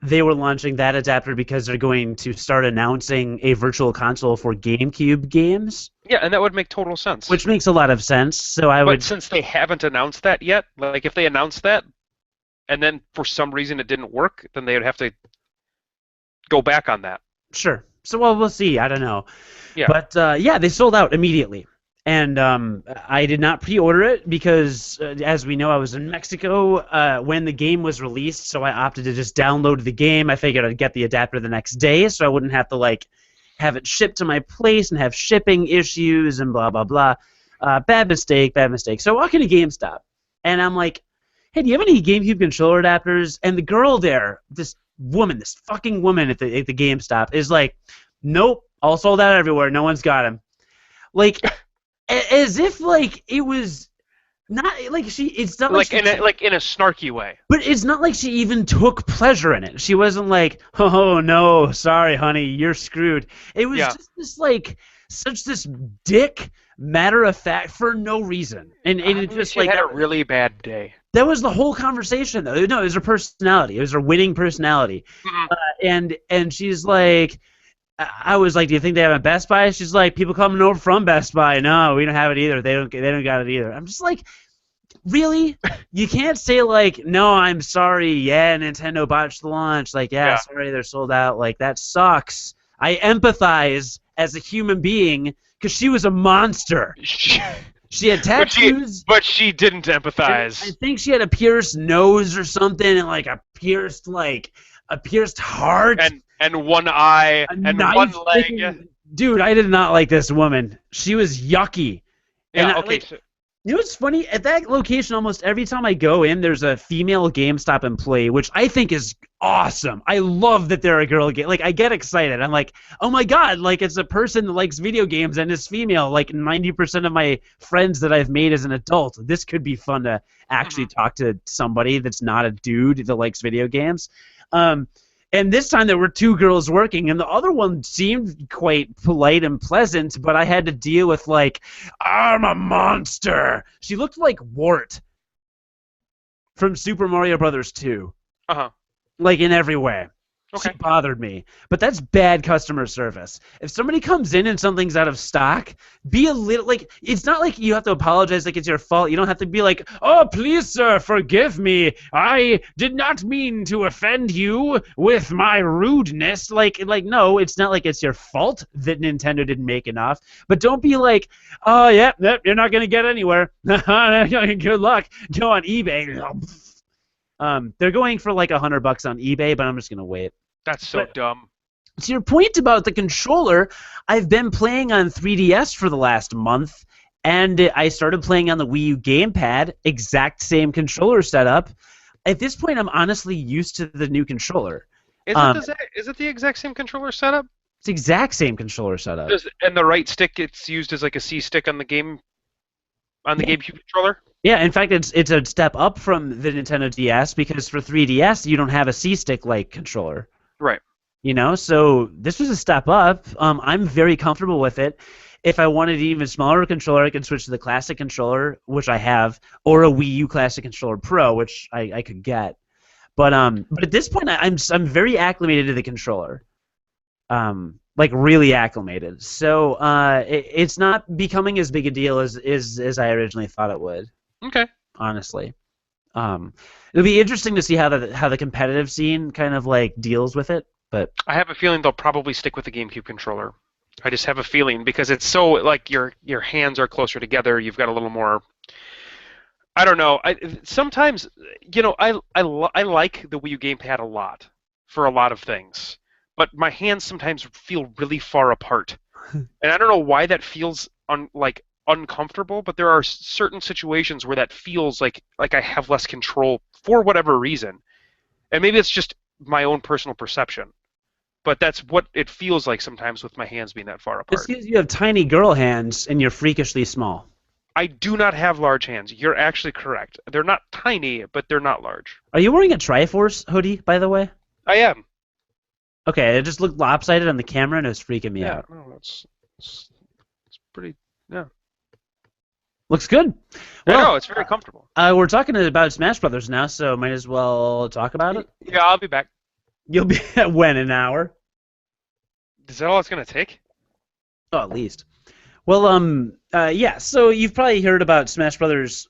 they were launching that adapter because they're going to start announcing a virtual console for GameCube games. Yeah, and that would make total sense. Which makes a lot of sense. So But since they haven't announced that yet, like if they announced that, and then for some reason it didn't work, then they would have to go back on that. Sure. So we'll see. I don't know. Yeah. But yeah, they sold out immediately. And I did not pre-order it because, as we know, I was in Mexico when the game was released, so I opted to just download the game. I figured I'd get the adapter the next day, so I wouldn't have to have it shipped to my place and have shipping issues and blah blah blah. Bad mistake, bad mistake. So I walk into GameStop, and I'm like, "Hey, do you have any GameCube controller adapters?" And the girl there, this fucking woman at the GameStop, is like, "Nope, all sold out everywhere. No one's got them." Like. As if it was not it's not in a snarky way. But it's not like she even took pleasure in it. She wasn't like, "Oh no, sorry honey, you're screwed." It was just this such this dick matter of fact for no reason. And it just she had a really bad day. That was the whole conversation though. No, it was her personality. It was her winning personality. Mm-hmm. And she's like, I was like, do you think they have it at Best Buy? She's like, people coming over from Best Buy. No, we don't have it either. They don't got it either. I'm just like, really? You can't say like, no, I'm sorry. Yeah, Nintendo botched the launch. Like, yeah, Yeah. sorry, they're sold out. Like, that sucks. I empathize as a human being because she was a monster. She had But tattoos. she didn't And I empathize. think she had a pierced nose or something, and like a pierced heart, And one eye a and one knife leg. sticking. Dude, I did not like this woman. She was yucky. And Yeah. I, Okay. like, you know what's funny? At that location, almost every time I go in, there's a female GameStop employee, which I think is awesome. I love that they're a girl. Like, I get excited. I'm like, oh my god, like it's a person that likes video games and is female. Like 90% of my friends that I've made as an adult, this could be fun to actually talk to somebody that's not a dude that likes video games. And this time there were two girls working, and the other one seemed quite polite and pleasant, but I had to deal with, like, I'm a monster. She looked like Wart from Super Mario Brothers 2, Uh huh. like in every way. She Okay. bothered me. But that's bad customer service. If somebody comes in and something's out of stock, be a little, like, it's not like you have to apologize like it's your fault. You don't have to be like, oh, please, sir, forgive me. I did not mean to offend you with my rudeness. Like, no, it's not like it's your fault that Nintendo didn't make enough. But don't be like, oh, yeah, you're not going to get anywhere. Good luck. Go on eBay. They're going for like $100 on eBay, but I'm just going to wait. That's so But dumb. to your point about the controller, I've been playing on 3DS for the last month, and I started playing on the Wii U gamepad, exact same controller setup. At this point, I'm honestly used to the new controller. Is it the exact same controller setup? It's exact same controller setup. And the right stick it's used as like a C stick on the Yeah. GameCube controller? Yeah, in fact, it's a step up from the Nintendo DS because for 3DS you don't have a C-stick like controller. Right. You know, so this was a step up. I'm very comfortable with it. If I wanted an even smaller controller, I could switch to the classic controller, which I have, or a Wii U Classic Controller Pro, which I could get. But at this point, I'm very acclimated to the controller, like really acclimated. So it's not becoming as big a deal as I originally thought it would. Okay. Honestly, it'll be interesting to see how the competitive scene kind of like deals with it. But I have a feeling they'll probably stick with the GameCube controller. I just have a feeling because it's so like your hands are closer together. You've got a little more. I don't know. Sometimes I like the Wii U gamepad a lot for a lot of things, but my hands sometimes feel really far apart, and I don't know why that feels uncomfortable. But there are certain situations where that feels like I have less control for whatever reason, and maybe it's just my own personal perception. But that's what it feels like sometimes with my hands being that far it's apart. because you have tiny girl hands and you're freakishly small. I do not have large hands. You're actually correct. They're not tiny, but they're not large. Are you wearing a Triforce hoodie, by the way? I am. Okay, it just looked lopsided on the camera and it was freaking me Yeah, out. no, it's pretty. Yeah. Looks good. I know, Well, it's very comfortable. we're talking about Smash Brothers now, so might as well talk about it. Yeah, I'll be back. You'll be at when, an hour? Is that all it's gonna take? Oh, at least. Well, yeah. So you've probably heard about Smash Brothers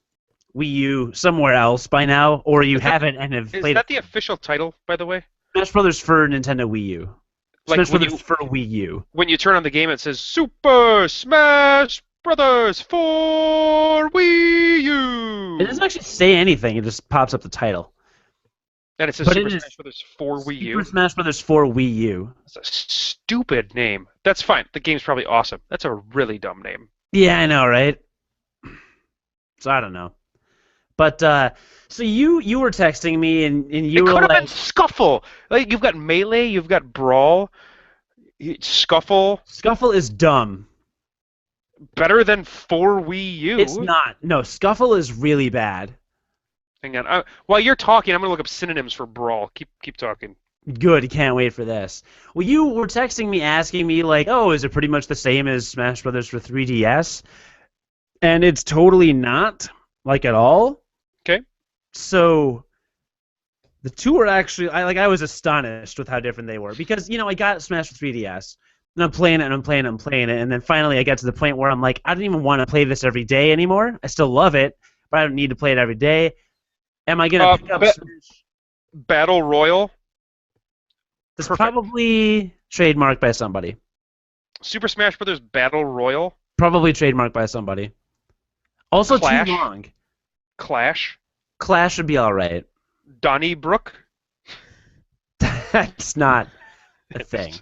Wii U somewhere else by now, or you haven't and have Is played that the official title, by the way? Smash Brothers for Nintendo Wii U. Like Smash when Brothers for Wii U. when you turn on the game, it says Super Smash Brothers for Wii U. It doesn't actually say anything. It just pops up the title. And it says But Super it is Smash Brothers for Wii U. Super Smash Brothers for Wii U. That's a stupid name. That's fine. The game's probably awesome. That's a really dumb name. Yeah, I know, right? So I don't know. But so you were texting me and you It were could have like, been Scuffle. Like you've got Melee, you've got Brawl, Scuffle. Scuffle is dumb. Better than for Wii U. It's not. No, Scuffle is really bad. Hang on. While you're talking, I'm gonna look up synonyms for Brawl. Keep talking. Good, can't wait for this. Well, you were texting me asking me like, oh, is it pretty much the same as Smash Brothers for 3DS? And it's totally not, like at all. Okay. So the two are actually, I was astonished with how different they were because I got Smash for 3DS. And I'm playing it and I'm playing it and I'm playing it. And then finally I got to the point where I'm like, I don't even want to play this every day anymore. I still love it, but I don't need to play it every day. Am I going to pick up Ba Smash? Battle Royal, That's perfect. probably trademarked by somebody. Super Smash Brothers Battle Royal, Probably trademarked by somebody. Also too Clash, long. Clash, Clash would be all right. Donnybrook, That's not a thing.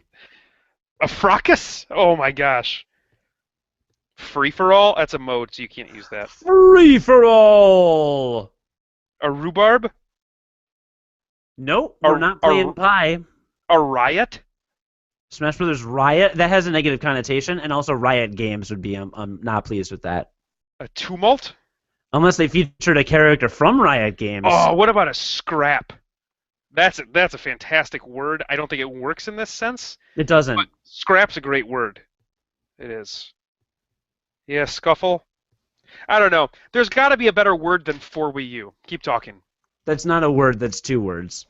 a Fracas. Oh my gosh, Free for All. That's a mode, so you can't use that. Free for all. A Rhubarb, Nope, we're a not a playing Pie. a Riot, Smash Brothers Riot. That has a negative connotation, and also Riot Games would be. I'm not pleased with that. a Tumult. Unless they featured a character from Riot Games. Oh, what about a Scrap? That's a fantastic word. I don't think it works in this sense, It but doesn't. Scrap's a great word. It is. Yeah, Scuffle. I don't know. There's got to be a better word than for Wii U. Keep talking. That's not a word. That's two words.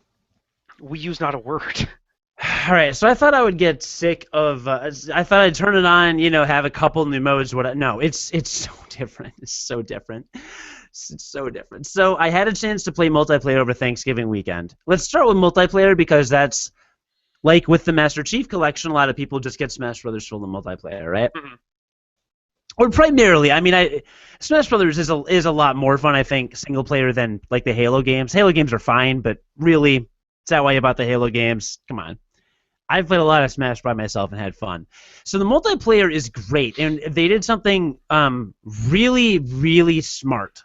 Wii U's not a word. All right, so I thought I would get sick of. I thought I'd turn it on, have a couple new modes. No, it's so different. It's so different. It's so different. So I had a chance to play multiplayer over Thanksgiving weekend. Let's start with multiplayer because that's like with the Master Chief Collection. A lot of people just get Smash Brothers full of multiplayer, right? Mhm. Or primarily, I mean, Smash Brothers is a lot more fun, I think, single player than like the Halo games. Halo games are fine, but really, it's that way about the Halo games. Come on. I've played a lot of Smash by myself and had fun. So the multiplayer is great, and they did something really, really smart.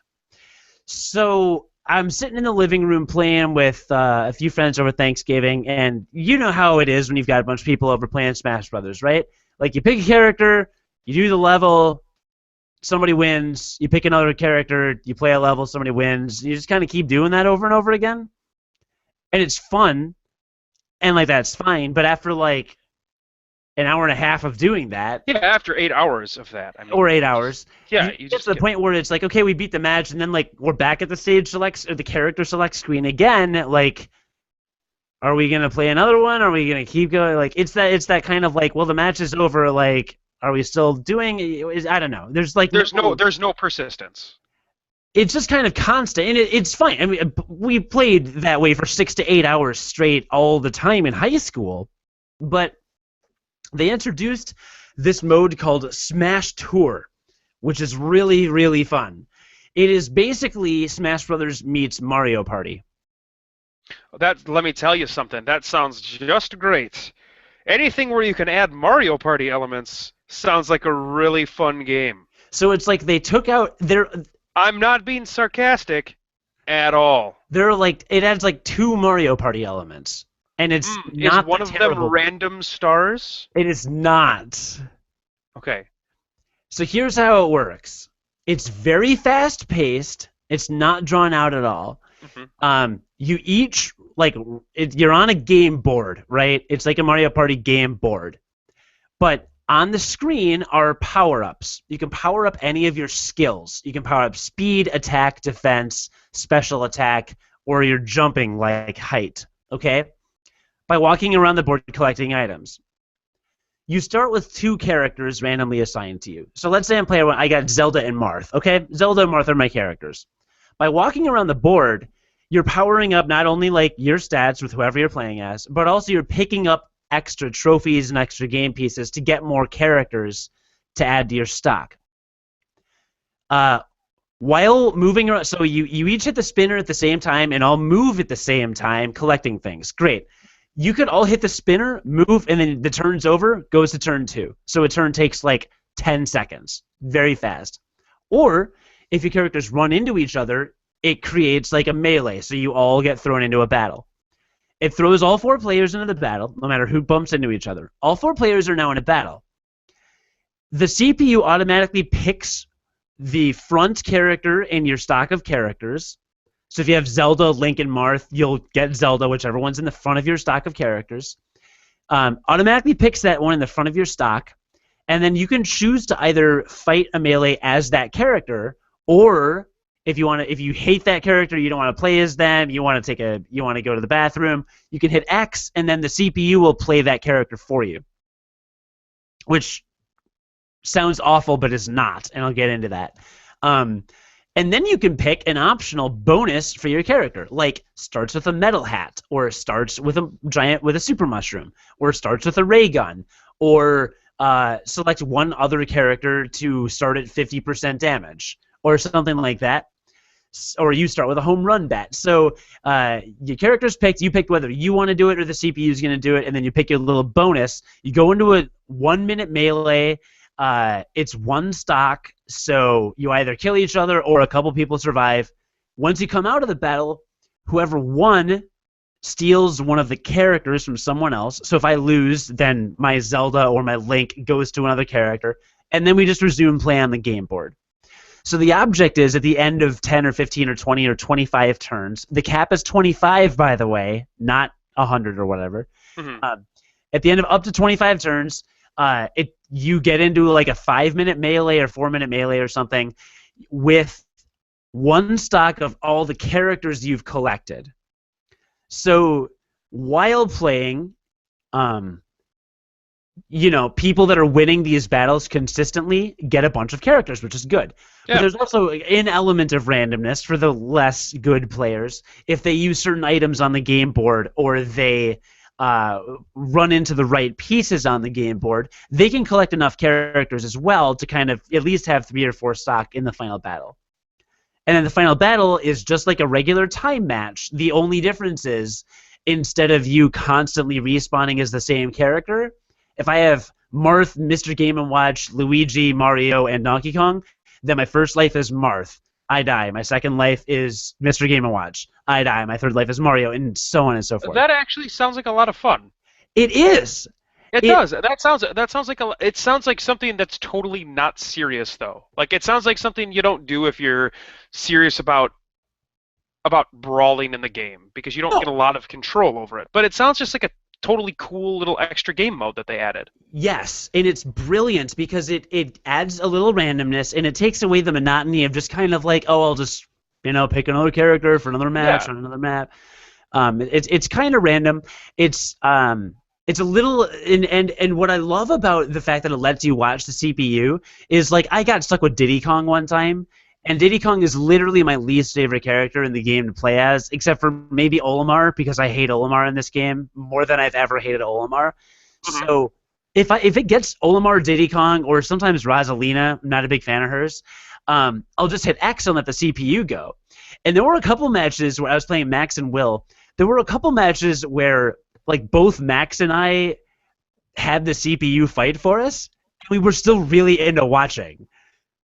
So I'm sitting in the living room playing with a few friends over Thanksgiving, and you know how it is when you've got a bunch of people over playing Smash Brothers, right? Like you pick a character, you do the level, somebody wins. You pick another character, you play a level, somebody wins. You just kind of keep doing that over and over again, and it's fun, and like that's fine. But after like an hour and a half of doing that, Yeah, after 8 hours of that. I mean, or 8 hours, yeah, you you get to just the get. point where it's like, okay, we beat the match, and then like we're back at the stage select or the character select screen again. Like, are we gonna play another one? Are we gonna keep going? Like, it's that kind of like, well, the match is over. Like, are we still doing? I don't know. There's like no. There's no persistence. It's just kind of constant, and it's fine. I mean, we played that way for 6 to 8 hours straight all the time in high school, but they introduced this mode called Smash Tour, which is really, really fun. It is basically Smash Brothers meets Mario Party. That let me tell you something. That sounds just great. Anything where you can add Mario Party elements sounds like a really fun game. So it's like they took out I'm not being sarcastic at all. they're like it adds like two Mario Party elements, and it's Is not the one of them terrible. random stars? It is not. Okay. So here's how it works. It's very fast paced. It's not drawn out at all. Hmm. You each you're on a game board, right? It's like a Mario Party game board, but on the screen are power ups. You can power up any of your skills. You can power up speed, attack, defense, special attack, or your jumping like height. Okay, by walking around the board collecting items. You start with two characters randomly assigned to you. So let's say I'm playing. I got Zelda and Marth. Okay, Zelda and Marth are my characters. By walking around the board, you're powering up not only like your stats with whoever you're playing as, but also you're picking up extra trophies and extra game pieces to get more characters to add to your stock. While moving around, so you each hit the spinner at the same time, and I'll move at the same time, collecting things. Great. You could all hit the spinner, move, and then the turn's over, goes to turn 2. So a turn takes like 10 seconds. Very fast. Or if your characters run into each other, it creates like a melee, so you all get thrown into a battle. It throws all 4 players into the battle, no matter who bumps into each other. All 4 players are now in a battle. The CPU automatically picks the front character in your stock of characters. So if you have Zelda, Link, and Marth, you'll get Zelda, whichever one's in the front of your stock of characters. Automatically picks that one in the front of your stock, and then you can choose to either fight a melee as that character, or if you hate that character, you don't want to play as them, you want to go to the bathroom, you can hit X, and then the CPU will play that character for you. which sounds awful but is not, and I'll get into that. Um, and then you can pick an optional bonus for your character, like starts with a metal hat, or starts with a giant with a super mushroom, or starts with a ray gun, or select one other character to start at 50% damage, or something like that. Or you start with a home run bat. So your character's picked. You picked whether you want to do it or the CPU is going to do it, and then you pick your little bonus. You go into a 1-minute melee. It's one stock, so you either kill each other or a couple people survive. Once you come out of the battle, whoever won steals one of the characters from someone else. So if I lose, then my Zelda or my Link goes to another character, and then we just resume play on the game board. So the object is at the end of 10 or 15 or 20 or 25 turns. The cap is 25, by the way, not 100 or whatever. Mm-hmm. At the end of up to 25 turns, you get into like a 5-minute melee or 4-minute melee or something with one stock of all the characters you've collected. So while playing, people that are winning these battles consistently get a bunch of characters, which is good. Yeah. But there's also an element of randomness for the less good players. If they use certain items on the game board or they run into the right pieces on the game board, they can collect enough characters as well to kind of at least have 3 or 4 stock in the final battle. And then the final battle is just like a regular time match. The only difference is instead of you constantly respawning as the same character, if I have Marth, Mr. Game & Watch, Luigi, Mario, and Donkey Kong, then my first life is Marth. I die. My second life is Mr. Game & Watch. I die. My third life is Mario, and so on and so forth. That actually sounds like a lot of fun. It is. It does. That sounds like something that's totally not serious, though. Like, it sounds like something you don't do if you're serious about brawling in the game, because you don't get a lot of control over it. But it sounds just like a totally cool little extra game mode that they added. Yes, and it's brilliant because it adds a little randomness, and it takes away the monotony of just kind of like, oh, I'll just pick another character for another match on another map. It's kind of random. It's a little and what I love about the fact that it lets you watch the CPU is, like, I got stuck with Diddy Kong one time, and Diddy Kong is literally my least favorite character in the game to play as, except for maybe Olimar, because I hate Olimar in this game more than I've ever hated Olimar. Mm-hmm. So if it gets Olimar, Diddy Kong, or sometimes Rosalina, I'm not a big fan of hers, I'll just hit X and let the CPU go. And there were a couple matches where I was playing Max and Will. There were a couple matches where, like, both Max and I had the CPU fight for us, and we were still really into watching.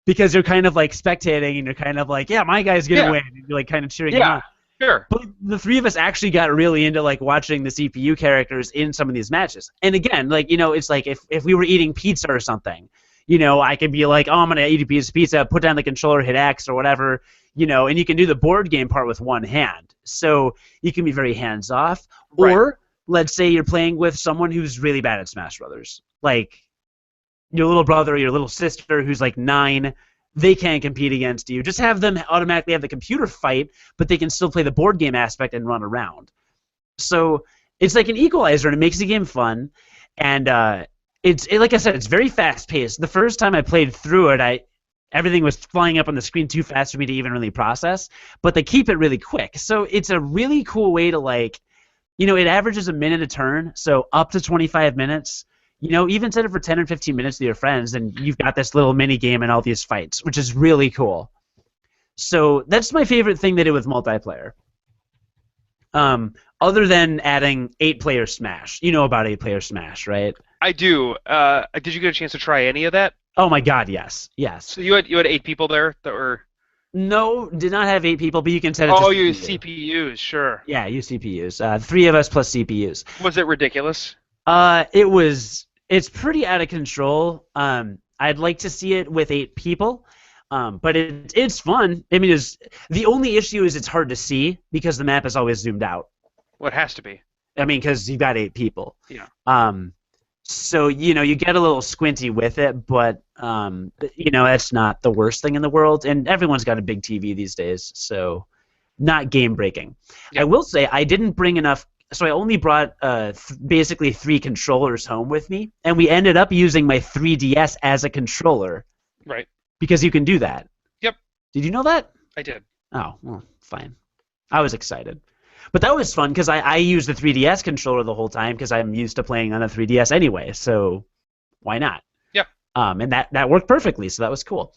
Because you're kind of like spectating, and you're kind of like, yeah, my guy's gonna win, and you're like kind of cheering him on. Sure. But the three of us actually got really into like watching the CPU characters in some of these matches. And again, like, it's like if we were eating pizza or something, I could be like, oh, I'm gonna eat a piece of pizza, put down the controller, hit X or whatever, and you can do the board game part with one hand. So you can be very hands off. Right. Or let's say you're playing with someone who's really bad at Smash Brothers, like your little brother or your little sister who's like 9, they can't compete against you. Just have them automatically have the computer fight, but they can still play the board game aspect and run around. So it's like an equalizer, and it makes the game fun. And like I said, it's very fast-paced. The first time I played through it, everything was flying up on the screen too fast for me to even really process, but they keep it really quick. So it's a really cool way to, like, it averages a minute a turn, so up to 25 minutes. Even set it for 10 or 15 minutes with your friends, and you've got this little mini game and all these fights, which is really cool. So that's my favorite thing they did with multiplayer. Other than adding 8-player Smash. You know about 8-player Smash, right? I do. Did you get a chance to try any of that? Oh my God, yes. So you had 8 people there that were. No, did not have 8 people, but you can set it to CPU. Oh, you use CPUs, sure. Yeah, use CPUs. 3 of us plus CPUs. Was it ridiculous? It's pretty out of control. I'd like to see it with 8 people, but it's fun. I mean, the only issue is it's hard to see because the map is always zoomed out. Well, it has to be. I mean, because you've got 8 people. Yeah. So, you get a little squinty with it, but, that's not the worst thing in the world, and everyone's got a big TV these days, so not game-breaking. Yeah. I will say I didn't bring enough so I only brought basically 3 controllers home with me, and we ended up using my 3DS as a controller Right. because you can do that. Yep. Did you know that? I did. Oh, well, fine. I was excited. But that was fun because I used the 3DS controller the whole time because I'm used to playing on a 3DS anyway, so why not? Yep. And that worked perfectly, so that was cool.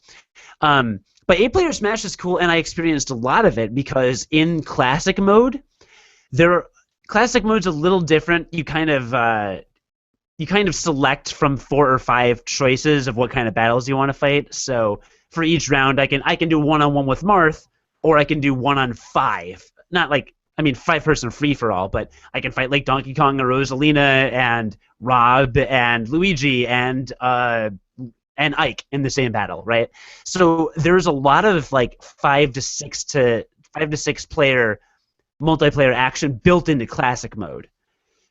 But 8-player Smash is cool, and I experienced a lot of it because in classic mode, classic mode's a little different. You kind of select from 4 or 5 choices of what kind of battles you want to fight. So for each round, I can do 1-on-1 with Marth, or I can do 1-on-5. Not like 5-person free for all, but I can fight like Donkey Kong or Rosalina and Rob and Luigi and Ike in the same battle, right? So there's a lot of like 5 to 6 player multiplayer action built into classic mode.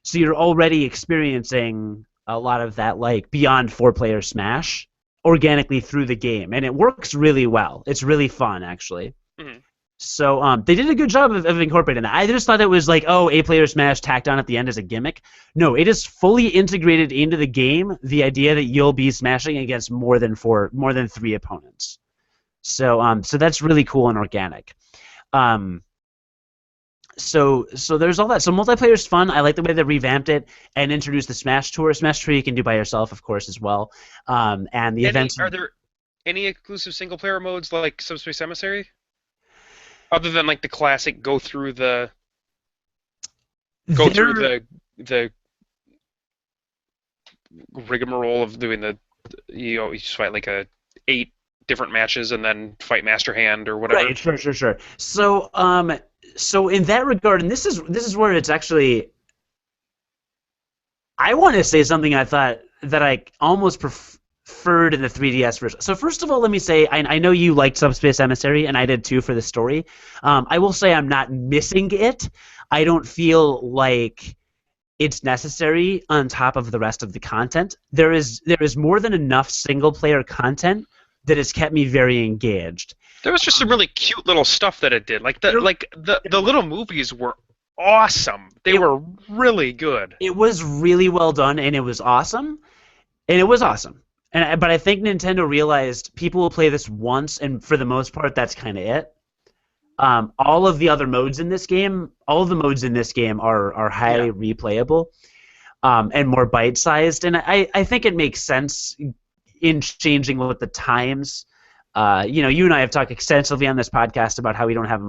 So you're already experiencing a lot of that like beyond 4-player Smash organically through the game, and it works really well. It's really fun, actually. Mm-hmm. So they did a good job of incorporating that. I just thought it was like, 8-player Smash tacked on at the end as a gimmick. No, it is fully integrated into the game, the idea that you'll be smashing against more than 3 opponents. So that's really cool and organic. So there's all that. So multiplayer is fun. I like the way they revamped it and introduced the Smash Tour. Smash Tour you can do by yourself, of course, as well. And the events. Are there any exclusive single-player modes like Subspace Emissary? Other than like the classic go through the rigmarole of doing you just fight like 8 different matches and then fight Master Hand or whatever. Right, sure. So in that regard, and this is where it's actually, I want to say something I thought that I almost preferred in the 3DS version. So first of all, let me say, I know you liked Subspace Emissary, and I did too for the story. I will say I'm not missing it. I don't feel like it's necessary on top of the rest of the content. There is more than enough single-player content that has kept me very engaged. There was just some really cute little stuff that it did. Like the little movies were awesome. They were really good. It was really well done, and it was awesome. But I think Nintendo realized people will play this once, and for the most part, that's kind of it. All of the other modes in this game, are highly replayable and more bite-sized, and I think it makes sense in changing with the times. You and I have talked extensively on this podcast about how we don't have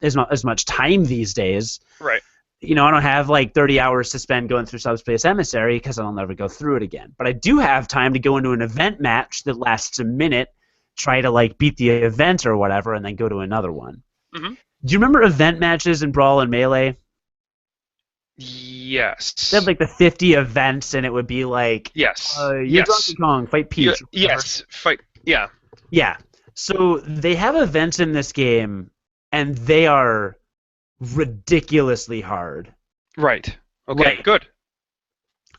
as much time these days. Right. I don't have like 30 hours to spend going through Subspace Emissary because I'll never go through it again. But I do have time to go into an event match that lasts a minute, try to like beat the event or whatever, and then go to another one. Mm-hmm. Do you remember event matches in Brawl and Melee? Yes. They had like the 50 events, and it would be like, yes, you're Donkey Kong, fight Peach. Yes, fight. Yeah. Yeah. So they have events in this game, and they are ridiculously hard. Right. Okay, good.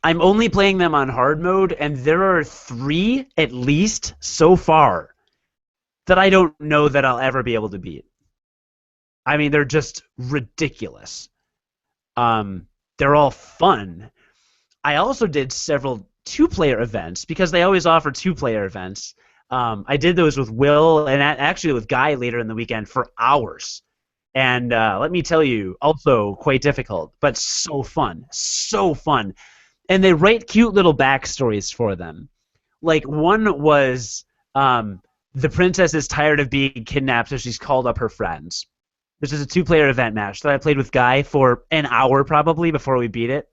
I'm only playing them on hard mode, and there are 3 at least so far that I don't know that I'll ever be able to beat. I mean, they're just ridiculous. They're all fun. I also did several 2-player events because they always offer 2-player events. I did those with Will and actually with Guy later in the weekend for hours. And let me tell you, also quite difficult, but so fun. So fun. And they write cute little backstories for them. Like, one was the princess is tired of being kidnapped, so she's called up her friends. This is a 2-player event match that I played with Guy for an hour probably before we beat it.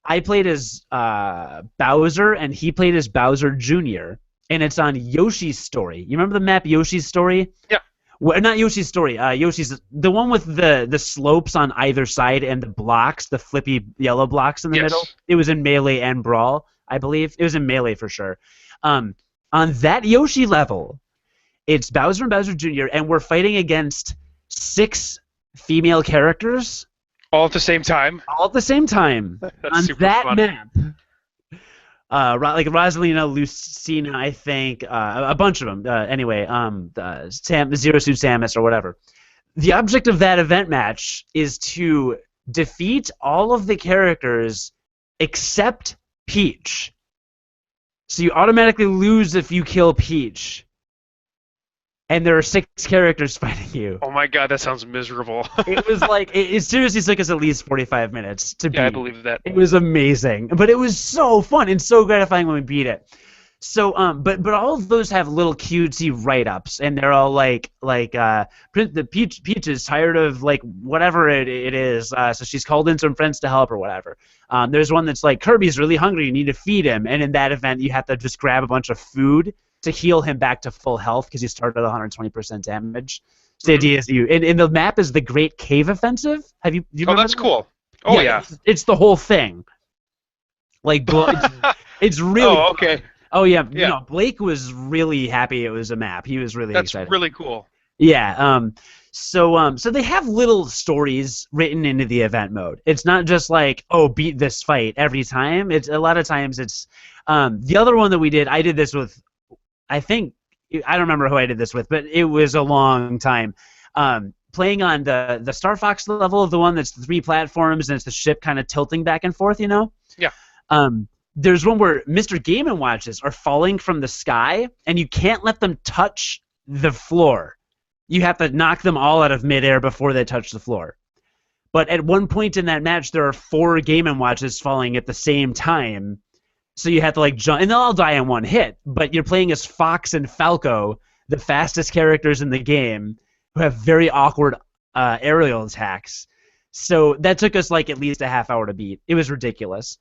I played as Bowser, and he played as Bowser Jr., and it's on Yoshi's Story. You remember the map Yoshi's Story? Yeah. Well, not Yoshi's Story. Yoshi's the one with the slopes on either side and the blocks, the flippy yellow blocks in the middle. It was in Melee and Brawl, I believe. It was in Melee for sure. On that Yoshi level, it's Bowser and Bowser Jr., and we're fighting against 6 female characters. All at the same time? All at the same time. That's on super that fun. map. Like Rosalina, Lucina, I think, a bunch of them. Anyway, Zero Suit Samus or whatever. The object of that event match is to defeat all of the characters except Peach. So you automatically lose if you kill Peach. And there are 6 characters fighting you. Oh my god, that sounds miserable. It was like, it seriously took us at least 45 minutes to beat. Yeah, I believe that. It was amazing. But it was so fun and so gratifying when we beat it. So, but all of those have little cutesy write-ups, and they're all like the Peach is tired of like whatever it is, so she's called in some friends to help or whatever. There's one that's like Kirby's really hungry, you need to feed him, and in that event you have to just grab a bunch of food to heal him back to full health because you start at 120% damage. So the idea is and the map is the Great Cave Offensive. Have you? Oh, that's cool. Oh yeah. It's the whole thing. Like it's really. Oh okay. Oh yeah, you know, Blake was really happy it was a map. He was really excited. That's really cool. Yeah. So they have little stories written into the event mode. It's not just like, oh, beat this fight every time. It's a lot of times it's the other one that we did. I did this with, I don't remember who I did this with, but it was a long time. Playing on the Star Fox level of the one that's the 3 platforms and it's the ship kind of tilting back and forth. You know. Yeah. There's one where Mr. Game & Watches are falling from the sky, and you can't let them touch the floor. You have to knock them all out of midair before they touch the floor. But at one point in that match, there are 4 Game & Watches falling at the same time, so you have to like jump, and they'll all die in one hit. But you're playing as Fox and Falco, the fastest characters in the game, who have very awkward aerial attacks. So that took us like at least a half hour to beat. It was ridiculous.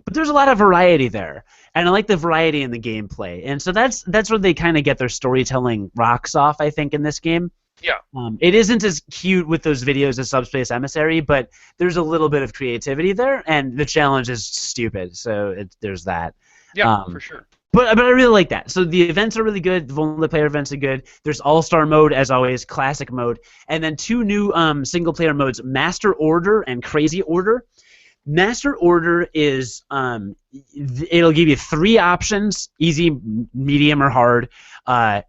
But there's a lot of variety there, and I like the variety in the gameplay, and so that's where they kind of get their storytelling rocks off, I think, in this game. Yeah. It isn't as cute with those videos as Subspace Emissary, but there's a little bit of creativity there, and the challenge is stupid, so there's that. Yeah, for sure. But I really like that. So the events are really good. The multiplayer events are good. There's All-Star mode, as always, Classic mode, and then 2 new single-player modes, Master Order and Crazy Order. Master Order is it'll give you 3 options: easy, medium, or hard.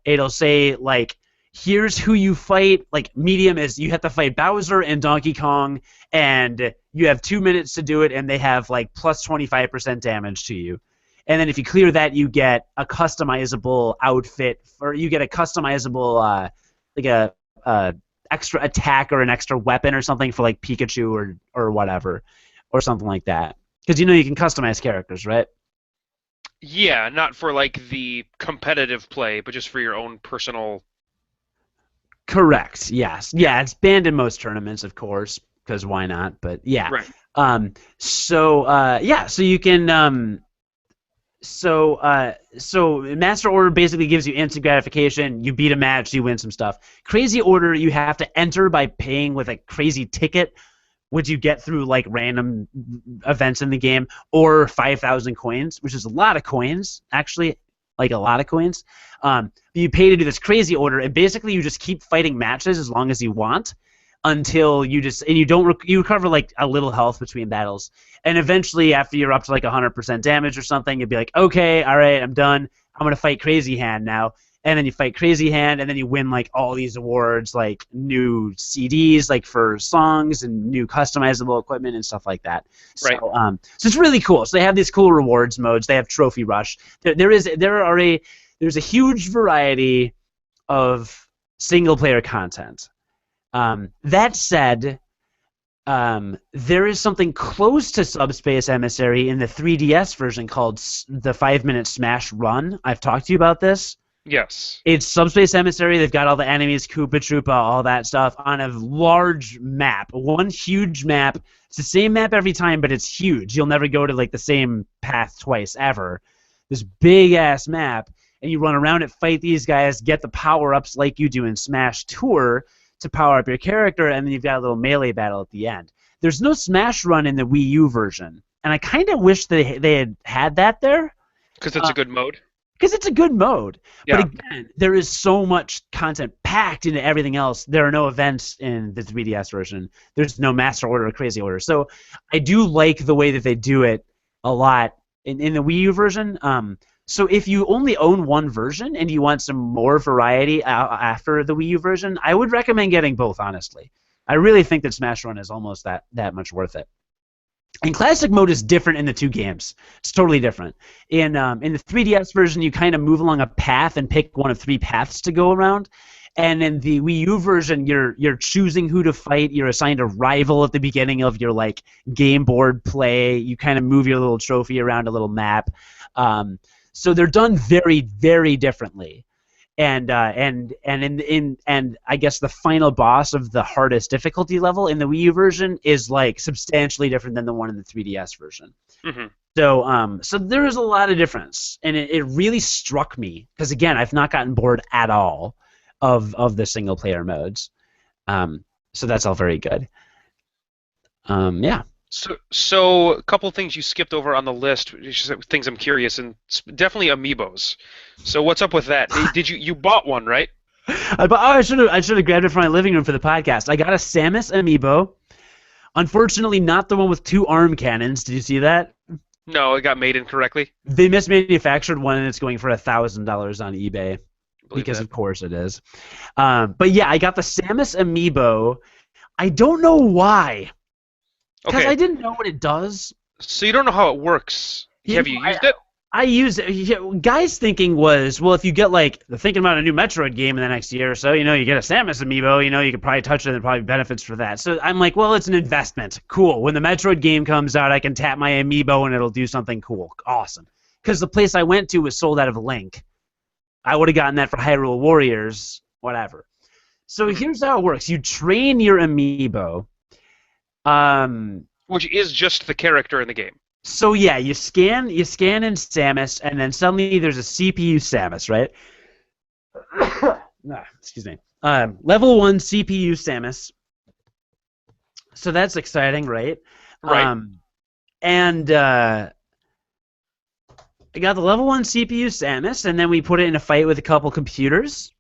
It'll say like, here's who you fight. Like medium is you have to fight Bowser and Donkey Kong, and you have 2 minutes to do it, and they have like plus 25% damage to you. And then if you clear that, you get a customizable outfit, or you get a customizable like a extra attack or an extra weapon or something for like Pikachu or whatever. Or something like that. Because you can customize characters, right? Yeah, not for like the competitive play, but just for your own personal. Correct. Yes. Yeah, it's banned in most tournaments, of course, because why not? But yeah. Right. So you can. So Master Order basically gives you instant gratification. You beat a match, you win some stuff. Crazy Order, you have to enter by paying with a crazy ticket, which you get through like random events in the game, or 5,000 coins, which is a lot of coins, actually, like a lot of coins. You pay to do this Crazy Order, and basically you just keep fighting matches as long as you want until you you recover like a little health between battles, and eventually after you're up to like 100% damage or something, you'll be like, okay, all right, I'm done. I'm gonna fight Crazy Hand now. And then you fight Crazy Hand, and then you win like all these awards, like new CDs, like for songs, and new customizable equipment and stuff like that. Right. So it's really cool. So they have these cool rewards modes. They have Trophy Rush. There's a huge variety of single player content. That said, there is something close to Subspace Emissary in the 3DS version called the 5-minute Smash Run. I've talked to you about this. Yes. It's Subspace Emissary. They've got all the enemies, Koopa Troopa, all that stuff, on a large map. One huge map. It's the same map every time, but it's huge. You'll never go to like the same path twice, ever. This big-ass map, and you run around it, fight these guys, get the power-ups like you do in Smash Tour to power up your character, and then you've got a little melee battle at the end. There's no Smash Run in the Wii U version, and I kind of wish they had that there. Because it's a good mode? Because it's a good mode. Yeah. But again, there is so much content packed into everything else. There are no events in the 3DS version. There's no Master Order or Crazy Order. So I do like the way that they do it a lot in the Wii U version. So if you only own one version and you want some more variety after the Wii U version, I would recommend getting both, honestly. I really think that Smash Run is almost that much worth it. And classic mode is different in the two games. It's totally different. In the 3DS version, you kind of move along a path and pick one of 3 paths to go around. And in the Wii U version, you're choosing who to fight. You're assigned a rival at the beginning of your like game board play. You kind of move your little trophy around a little map. So they're done very, very differently. And I guess the final boss of the hardest difficulty level in the Wii U version is like substantially different than the one in the 3DS version. Mm-hmm. So there is a lot of difference, and it really struck me because again, I've not gotten bored at all of the single player modes. So that's all very good. Yeah. So a couple things you skipped over on the list, things I'm curious, and definitely amiibos. So what's up with that? Did you bought one, right? I should have grabbed it from my living room for the podcast. I got a Samus amiibo. Unfortunately, not the one with 2 arm cannons. Did you see that? No, it got made incorrectly. They mismanufactured one, and it's going for $1,000 on eBay because, that. of course, it is. But yeah, I got the Samus amiibo. I don't know why. Because I didn't know what it does. So you don't know how it works. Have you used it? I use it. Guys' thinking was, well, if you get like thinking about a new Metroid game in the next year or so, you get a Samus amiibo, you could probably touch it and there probably benefits for that. So I'm like, well, it's an investment. Cool. When the Metroid game comes out, I can tap my amiibo and it'll do something cool. Awesome. Because the place I went to was sold out of Link. I would have gotten that for Hyrule Warriors, whatever. So here's how it works. You train your amiibo. Which is just the character in the game. So yeah, you scan in Samus, and then suddenly there's a CPU Samus, right? Excuse me. Level 1 CPU Samus. So that's exciting, right? Right. And I got the level 1 CPU Samus, and then we put it in a fight with a couple computers.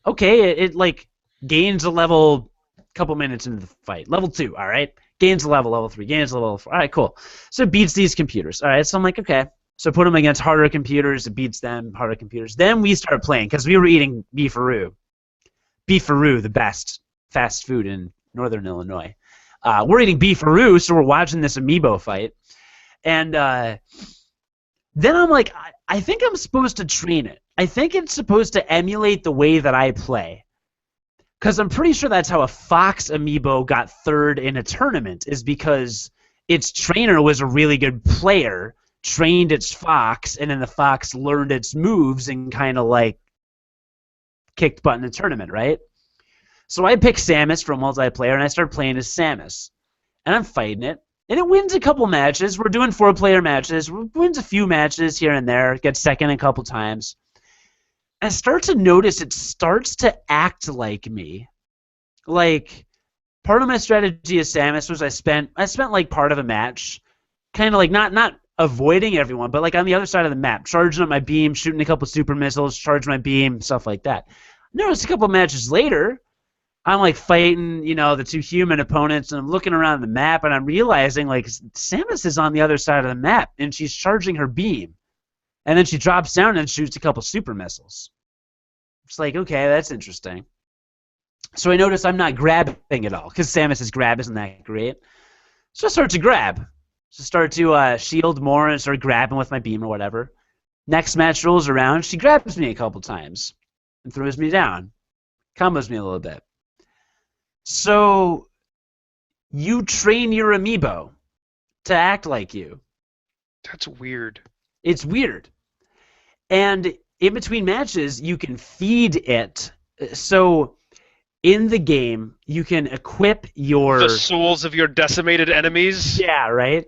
Okay, it like gains a level couple minutes into the fight. Level 2, all right? Gains a level 3, gains a level 4. All right, cool. So it beats these computers. All right, so I'm like, okay. So put them against harder computers. It beats them, harder computers. Then we start playing because we were eating beefaroo. Beefaroo, the best fast food in northern Illinois. We're eating beefaroo, so we're watching this amiibo fight. And then I'm like, I think I'm supposed to train it. I think it's supposed to emulate the way that I play. Because I'm pretty sure that's how a Fox amiibo got 3rd in a tournament, is because its trainer was a really good player, trained its Fox, and then the Fox learned its moves and kind of like kicked butt in the tournament, right? So I pick Samus for multiplayer, and I start playing as Samus. And I'm fighting it. And it wins a couple matches. We're doing 4-player matches. It wins a few matches here and there. Gets second a couple times. I start to notice it starts to act like me. Like, part of my strategy as Samus was I spent like part of a match, kind of like not avoiding everyone, but like on the other side of the map, charging up my beam, shooting a couple super missiles, charging my beam, stuff like that. Notice a couple matches later, I'm like fighting, the 2 human opponents, and I'm looking around the map, and I'm realizing like Samus is on the other side of the map, and she's charging her beam. And then she drops down and shoots a couple super missiles. It's like, okay, that's interesting. So I notice I'm not grabbing at all, because Samus's grab isn't that great. So I start to grab. So I start to shield more and start grabbing with my beam or whatever. Next match rolls around. She grabs me a couple times and throws me down. Combos me a little bit. So you train your amiibo to act like you. That's weird. It's weird. And in between matches, you can feed it. So in the game, you can equip the souls of your decimated enemies. Yeah, right.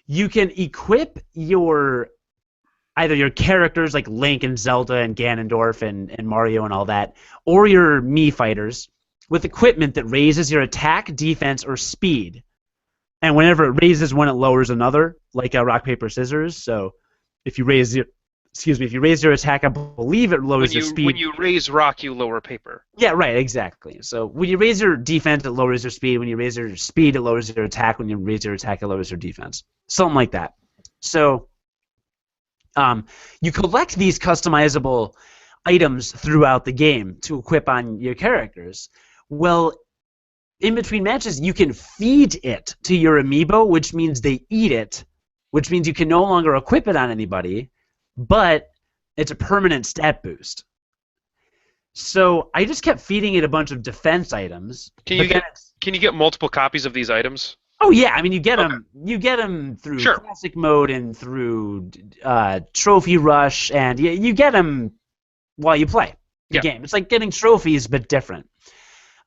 You can equip either your characters like Link and Zelda and Ganondorf and Mario and all that, or your Mii fighters with equipment that raises your attack, defense, or speed. And whenever it raises one, it lowers another, like a rock paper scissors. So if you raise your attack, I believe it lowers your speed. When you raise rock, you lower paper. Yeah, right, exactly. So when you raise your defense, it lowers your speed. When you raise your speed, it lowers your attack. When you raise your attack, it lowers your defense. Something like that. So you collect these customizable items throughout the game to equip on your characters. Well, in between matches, you can feed it to your amiibo, which means they eat it, which means you can no longer equip it on anybody, but it's a permanent stat boost. So I just kept feeding it a bunch of defense items. Can But you then get can you get multiple copies of these items? oh yeah, I mean you get Okay. them. You get them through Sure. classic mode and through trophy rush, and you get them while you play the Yeah. game. It's like getting trophies, but different.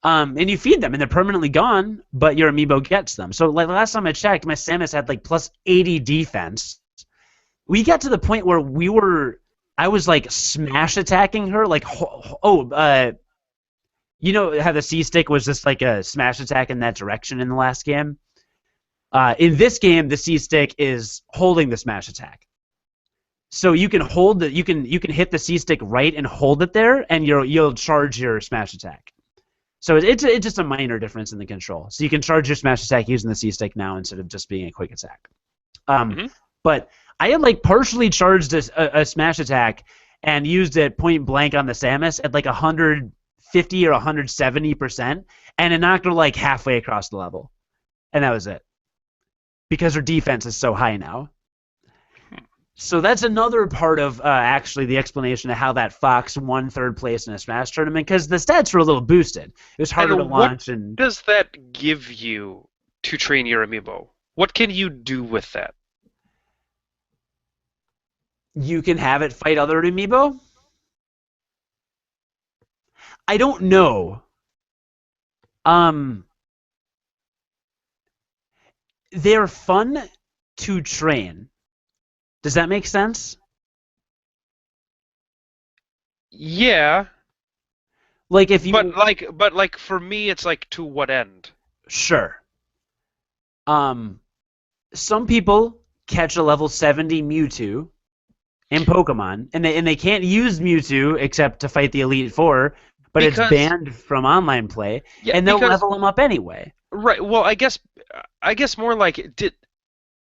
And you feed them, and they're permanently gone, but your amiibo gets them. So like last time I checked, my Samus had like plus 80 defense. We got to the point where I was like smash attacking her, like you know how the C stick was just like a smash attack in that direction in the last game. In this game, the C stick is holding the smash attack. So you can hold you can hit the C stick right and hold it there, and you'll charge your smash attack. So it's just a minor difference in the control. So you can charge your smash attack using the C stick now instead of just being a quick attack. But I had like partially charged a smash attack and used it point blank on the Samus at like 150 or 170%, and it knocked her like halfway across the level, and that was it. Because her defense is so high now. So that's another part of actually the explanation of how that Fox won third place in a Smash tournament, because the stats were a little boosted. It was harder to launch. What and does that give you to train your amiibo? What can you do with that? You can have it fight other amiibo? I don't know. They're fun to train. Does that make sense? Yeah, Like if you but like for me, it's like to what end? Sure. Some people catch a level 70 Mewtwo in Pokemon, and they can't use Mewtwo except to fight the Elite Four, but it's banned from online play, Yeah, and they'll because level them up anyway. right. Well, I guess more like did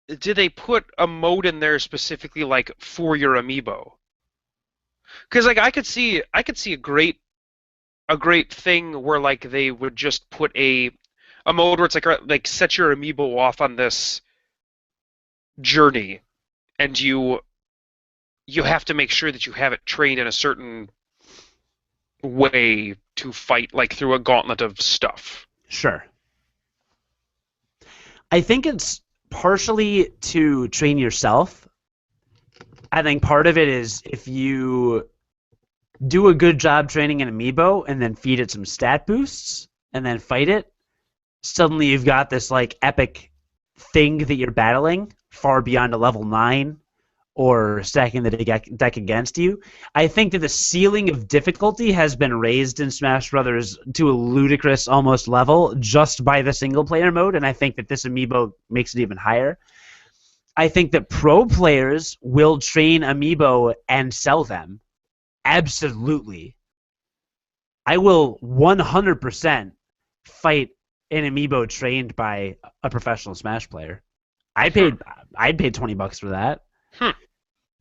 they put a mode in there specifically like for your amiibo? Because like I could see a great thing where like they would just put a mode where it's like set your amiibo off on this journey, and you have to make sure that you have it trained in a certain way to fight like through a gauntlet of stuff. Sure. I think it's partially to train yourself. I think part of it is if you do a good job training an amiibo and then feed it some stat boosts and then fight it, suddenly you've got this like epic thing that you're battling far beyond a level 9 or stacking the deck against you. I think that the ceiling of difficulty has been raised in Smash Brothers to a ludicrous almost level just by the single player mode, and I think that this amiibo makes it even higher. I think that pro players will train amiibo and sell them. Absolutely. I will 100% fight an amiibo trained by a professional Smash player. I'd pay $20 for that.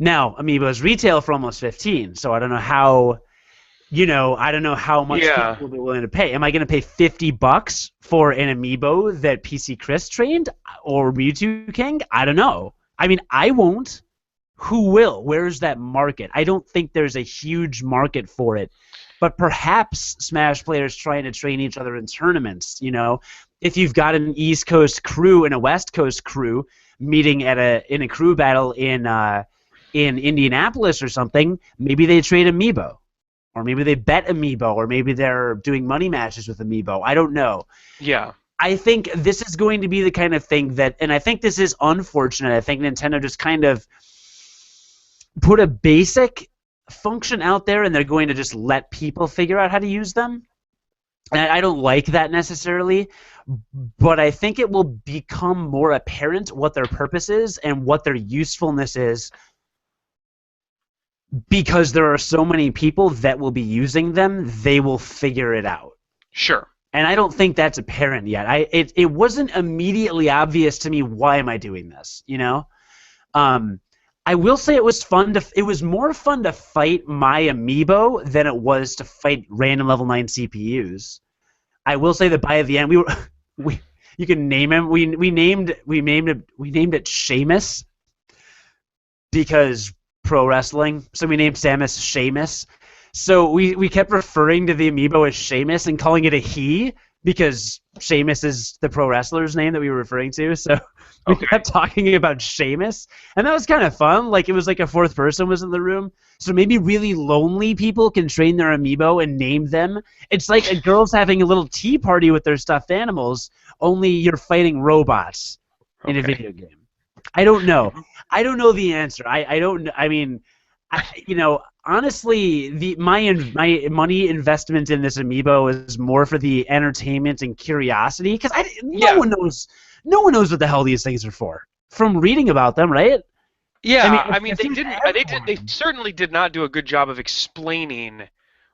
Now, amiibos retail for almost 15, so I don't know how, I don't know how much people will be willing to pay. Am I going to pay $50 for an amiibo that PC Chris trained or Mewtwo King? I don't know. I mean, I won't. Who will? Where's that market? I don't think there's a huge market for it. But perhaps Smash players trying to train each other in tournaments, if you've got an East Coast crew and a West Coast crew meeting in a crew battle in Indianapolis or something, maybe they trade amiibo, or maybe they bet amiibo, or maybe they're doing money matches with amiibo. I don't know. Yeah. I think this is going to be the kind of thing that, and I think this is unfortunate. I think Nintendo just kind of put a basic function out there, and they're going to just let people figure out how to use them. And I don't like that necessarily, but I think it will become more apparent what their purpose is and what their usefulness is, because there are so many people that will be using them. They will figure it out. Sure. And I don't think that's apparent yet. It wasn't immediately obvious to me, why am I doing this, I will say it was more fun to fight my amiibo than it was to fight random level 9 CPUs. I will say that by the end we you can name him. We named it Sheamus because pro wrestling. So we named Samus Sheamus. So we kept referring to the amiibo as Sheamus and calling it a he because Sheamus is the pro wrestler's name that we were referring to. So we kept talking about Sheamus, and that was kind of fun. Like it was like a fourth person was in the room. So maybe really lonely people can train their amiibo and name them. It's like a girl's having a little tea party with their stuffed animals, only you're fighting robots in a video game. I don't know. I don't know the answer. I don't. I mean, honestly, my money investment in this amiibo is more for the entertainment and curiosity because no one knows what the hell these things are for from reading about them, right? Yeah, they certainly did not do a good job of explaining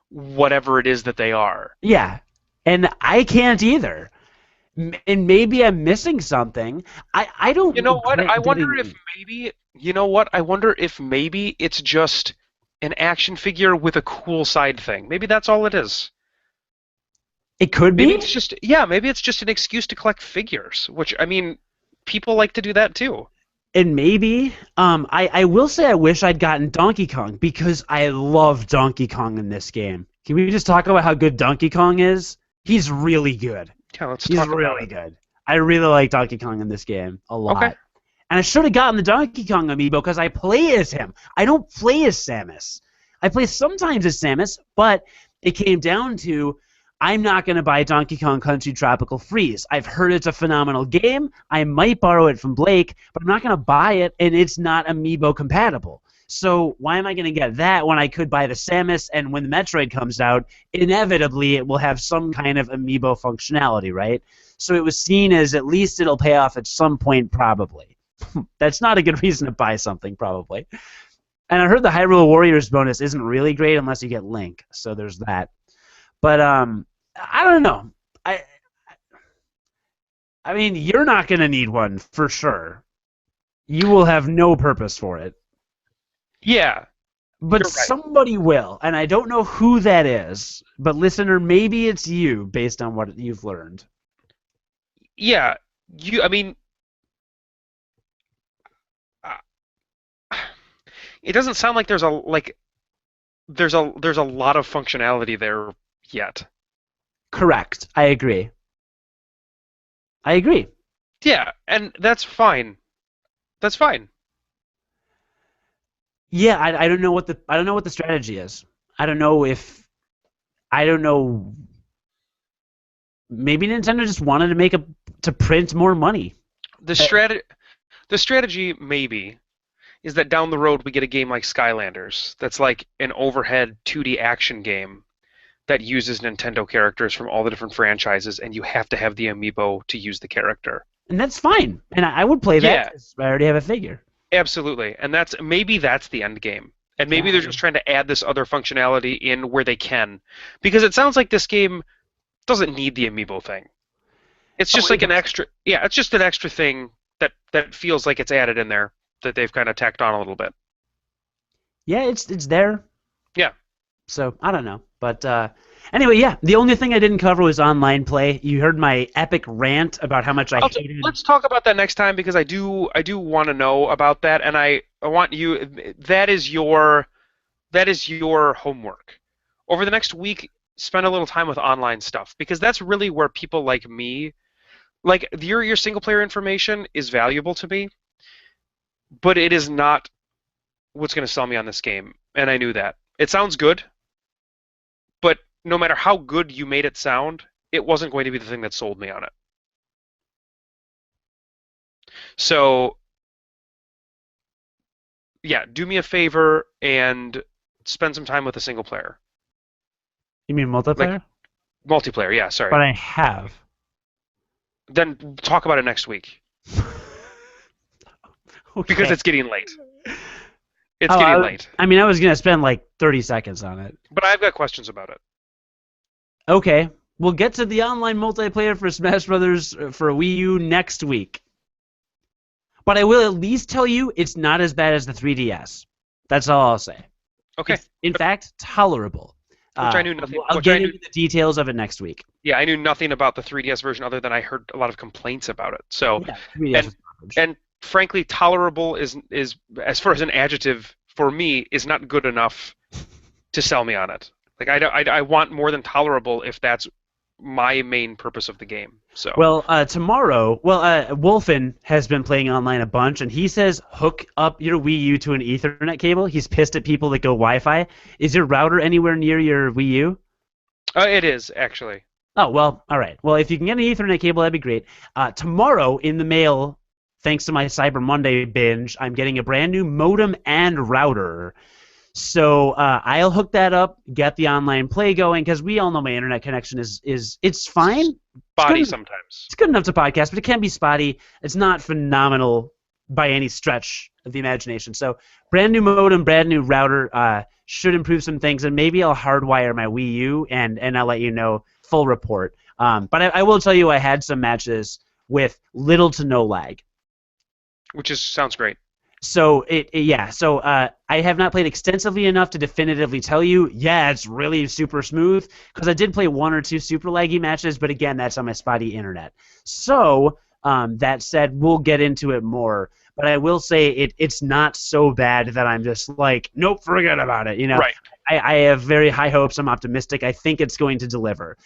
whatever it is that they are. Yeah, and I can't either. And maybe I'm missing something. I don't. You know what? I wonder if maybe. You know what? I wonder if maybe it's just an action figure with a cool side thing. Maybe that's all it is. It could be. Maybe it's just maybe it's just an excuse to collect figures, which I mean, people like to do that too. And maybe, I will say I wish I'd gotten Donkey Kong because I love Donkey Kong in this game. Can we just talk about how good Donkey Kong is? He's really good. Yeah, let's He's talk about really it. good. I really like Donkey Kong in this game a lot. Okay. And I should have gotten the Donkey Kong amiibo because I play as him. I don't play as Samus. I play sometimes as Samus, but it came down to I'm not going to buy Donkey Kong Country Tropical Freeze. I've heard it's a phenomenal game. I might borrow it from Blake, but I'm not going to buy it, and it's not amiibo compatible. So why am I going to get that when I could buy the Samus, and when the Metroid comes out, inevitably it will have some kind of amiibo functionality, right? So it was seen as at least it'll pay off at some point, probably. That's not a good reason to buy something, probably. And I heard the Hyrule Warriors bonus isn't really great unless you get Link, so there's that. But I don't know. I mean, you're not going to need one for sure. You will have no purpose for it. Yeah. But You're right. somebody will, and I don't know who that is. But listener, maybe it's you based on what you've learned. Yeah. I mean, it doesn't sound like there's a lot of functionality there yet. Correct. I agree. Yeah, and that's fine. That's fine. Yeah, I don't know what the strategy is. I don't know. Maybe Nintendo just wanted to print more money. The strategy maybe is that down the road we get a game like Skylanders that's like an overhead 2D action game that uses Nintendo characters from all the different franchises, and you have to have the amiibo to use the character. And that's fine. And I would play that. Yeah. 'Cause I already have a figure. Absolutely, and that's the end game. And maybe they're just trying to add this other functionality in where they can, because it sounds like this game doesn't need the amiibo thing. It's just like an extra. Yeah, it's just an extra thing that feels like it's added in there that they've kind of tacked on a little bit. Yeah, it's there. Yeah. So I don't know, but anyway, yeah. The only thing I didn't cover was online play. You heard my epic rant about how much I hated. Let's talk about that next time because I do want to know about that, and I want you. That is your homework. Over the next week, spend a little time with online stuff because that's really where people like me, like your single player information is valuable to me, but it is not what's going to sell me on this game, and I knew that. It sounds good, but no matter how good you made it sound, it wasn't going to be the thing that sold me on it. So, yeah, do me a favor and spend some time with a single player. You mean multiplayer? Multiplayer, yeah, sorry. But I have. Then talk about it next week. Okay. Because it's getting late. It's getting late. I mean, I was going to spend like 30 seconds on it. But I've got questions about it. Okay. We'll get to the online multiplayer for Smash Brothers for Wii U next week. But I will at least tell you it's not as bad as the 3DS. That's all I'll say. Okay. It's, in fact, tolerable. Which I knew nothing. I'll Which I get knew. into the details of it next week. Yeah, I knew nothing about the 3DS version other than I heard a lot of complaints about it. So, Yeah, 3DS and is garbage. and frankly, tolerable is as far as an adjective for me is not good enough to sell me on it. Like I want more than tolerable if that's my main purpose of the game. So Well, tomorrow, Wolfen has been playing online a bunch, and he says hook up your Wii U to an Ethernet cable. He's pissed at people that go Wi-Fi. Is your router anywhere near your Wii U? it is actually. Oh, well, all right. Well, if you can get an Ethernet cable, that'd be great. Tomorrow in the mail, thanks to my Cyber Monday binge, I'm getting a brand new modem and router. So I'll hook that up, get the online play going, because we all know my internet connection is it's fine. Spotty It's good, sometimes. it's good enough to podcast, but it can be spotty. It's not phenomenal by any stretch of the imagination. So brand new modem, brand new router should improve some things, and maybe I'll hardwire my Wii U, and I'll let you know full report. But I will tell you I had some matches with little to no lag. Which sounds great. So So I have not played extensively enough to definitively tell you, yeah, it's really super smooth, because I did play one or two super laggy matches, but again, that's on my spotty internet. So that said, we'll get into it more. But I will say it's not so bad that I'm just like, nope, forget about it. Right. I have very high hopes. I'm optimistic. I think it's going to deliver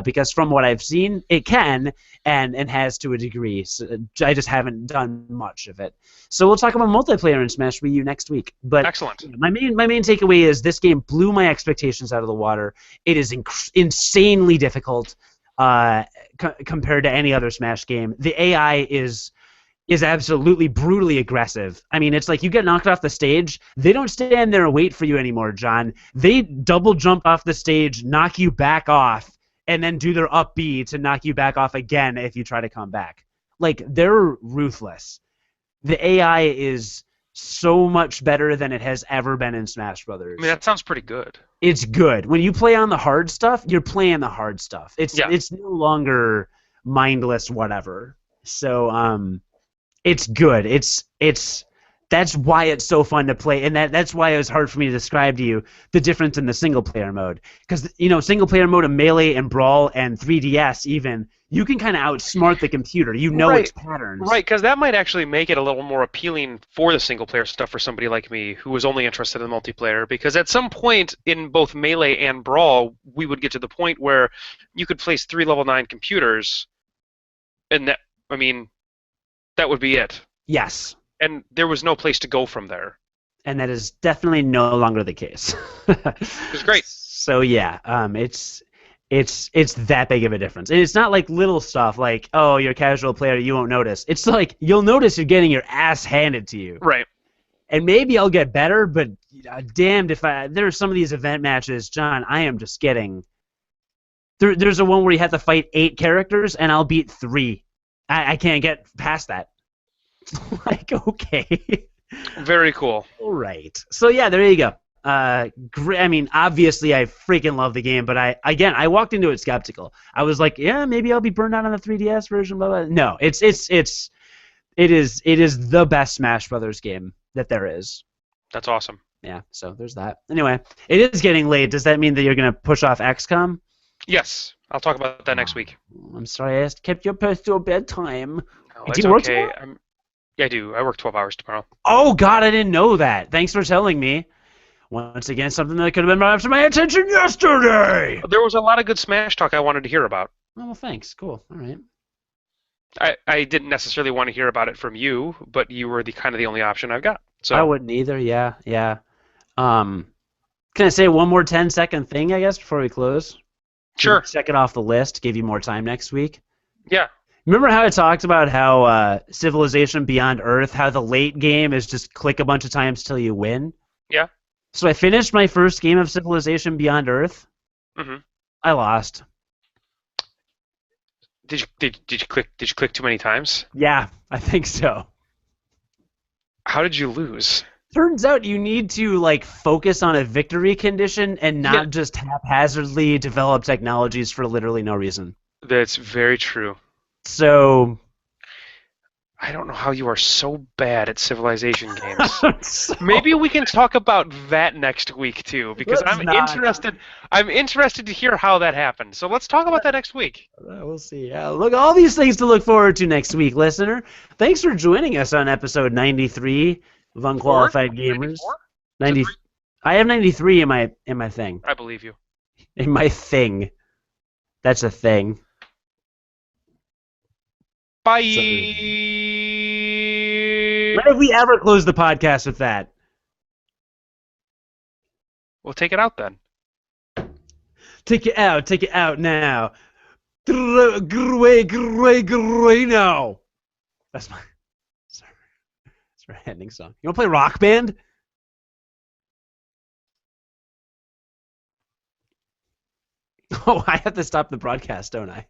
because from what I've seen, it can and has to a degree. So I just haven't done much of it. So we'll talk about multiplayer in Smash WiiU next week. But Excellent. my main takeaway is this game blew my expectations out of the water. It is insanely difficult compared to any other Smash game. The AI is absolutely brutally aggressive. I mean, it's like you get knocked off the stage, they don't stand there and wait for you anymore, John. They double jump off the stage, knock you back off, and then do their up B to knock you back off again if you try to come back. Like, they're ruthless. The AI is so much better than it has ever been in Smash Brothers. I mean, that sounds pretty good. It's good. When you play on the hard stuff, you're playing the hard stuff. It's no longer mindless whatever. So, it's good. That's why it's so fun to play, and that's why it was hard for me to describe to you the difference in the single player mode. Because single player mode of Melee and Brawl and 3DS even, you can kind of outsmart the computer. You know its patterns. Right, because that might actually make it a little more appealing for the single player stuff for somebody like me who was only interested in multiplayer. Because at some point in both Melee and Brawl, we would get to the point where you could place 3 level 9 computers, and that would be it. Yes. And there was no place to go from there. And that is definitely no longer the case. It's great. So yeah, it's that big of a difference. And it's not like little stuff like, oh, you're a casual player, you won't notice. It's like you'll notice you're getting your ass handed to you. Right. And maybe I'll get better, but damned if there are some of these event matches, John, I am just getting... There's a one where you have to fight 8 characters, and I'll beat 3. I can't get past that. Like, okay. Very cool. All right. So, yeah, there you go. Great. I mean, obviously, I freaking love the game, but I walked into it skeptical. I was like, yeah, maybe I'll be burned out on the 3DS version, blah, blah. No, it is the best Smash Brothers game that there is. That's awesome. Yeah, so there's that. Anyway, it is getting late. Does that mean that you're going to push off XCOM? Yes, I'll talk about that next week. I'm sorry, I kept your post to a bedtime. No, Do you work okay. tomorrow? Yeah, I do. I work 12 hours tomorrow. Oh, God, I didn't know that. Thanks for telling me. Once again, something that could have been brought up to my attention yesterday. There was a lot of good Smash talk I wanted to hear about. Oh, well, thanks. Cool. All right. I didn't necessarily want to hear about it from you, but you were kind of the only option I've got. So I wouldn't either. Yeah. Can I say one more 10-second thing, I guess, before we close? Sure. Check it off the list. Give you more time next week. Yeah. Remember how I talked about how Civilization Beyond Earth, how the late game is just click a bunch of times till you win? Yeah. So I finished my first game of Civilization Beyond Earth. Mm-hmm. I lost. Did you click too many times? Yeah, I think so. How did you lose? Turns out you need to focus on a victory condition and not just haphazardly develop technologies for literally no reason. That's very true. So I don't know how you are so bad at Civilization games. So, Maybe we can talk about that next week too, because let's I'm not. interested. I'm interested to hear how that happened. So let's talk about that next week. We'll see. Look, all these things to look forward to next week, listener. Thanks for joining us on episode 93 of Four? Unqualified Gamers. 94? Is it 90. three? I have 93 in my thing. I believe you. In my thing. That's a thing. Bye. So, when have we ever closed the podcast with that? We'll take it out then. Take it out now. Gray now. That's my ending song. You want to play Rock Band? Oh, I have to stop the broadcast, don't I?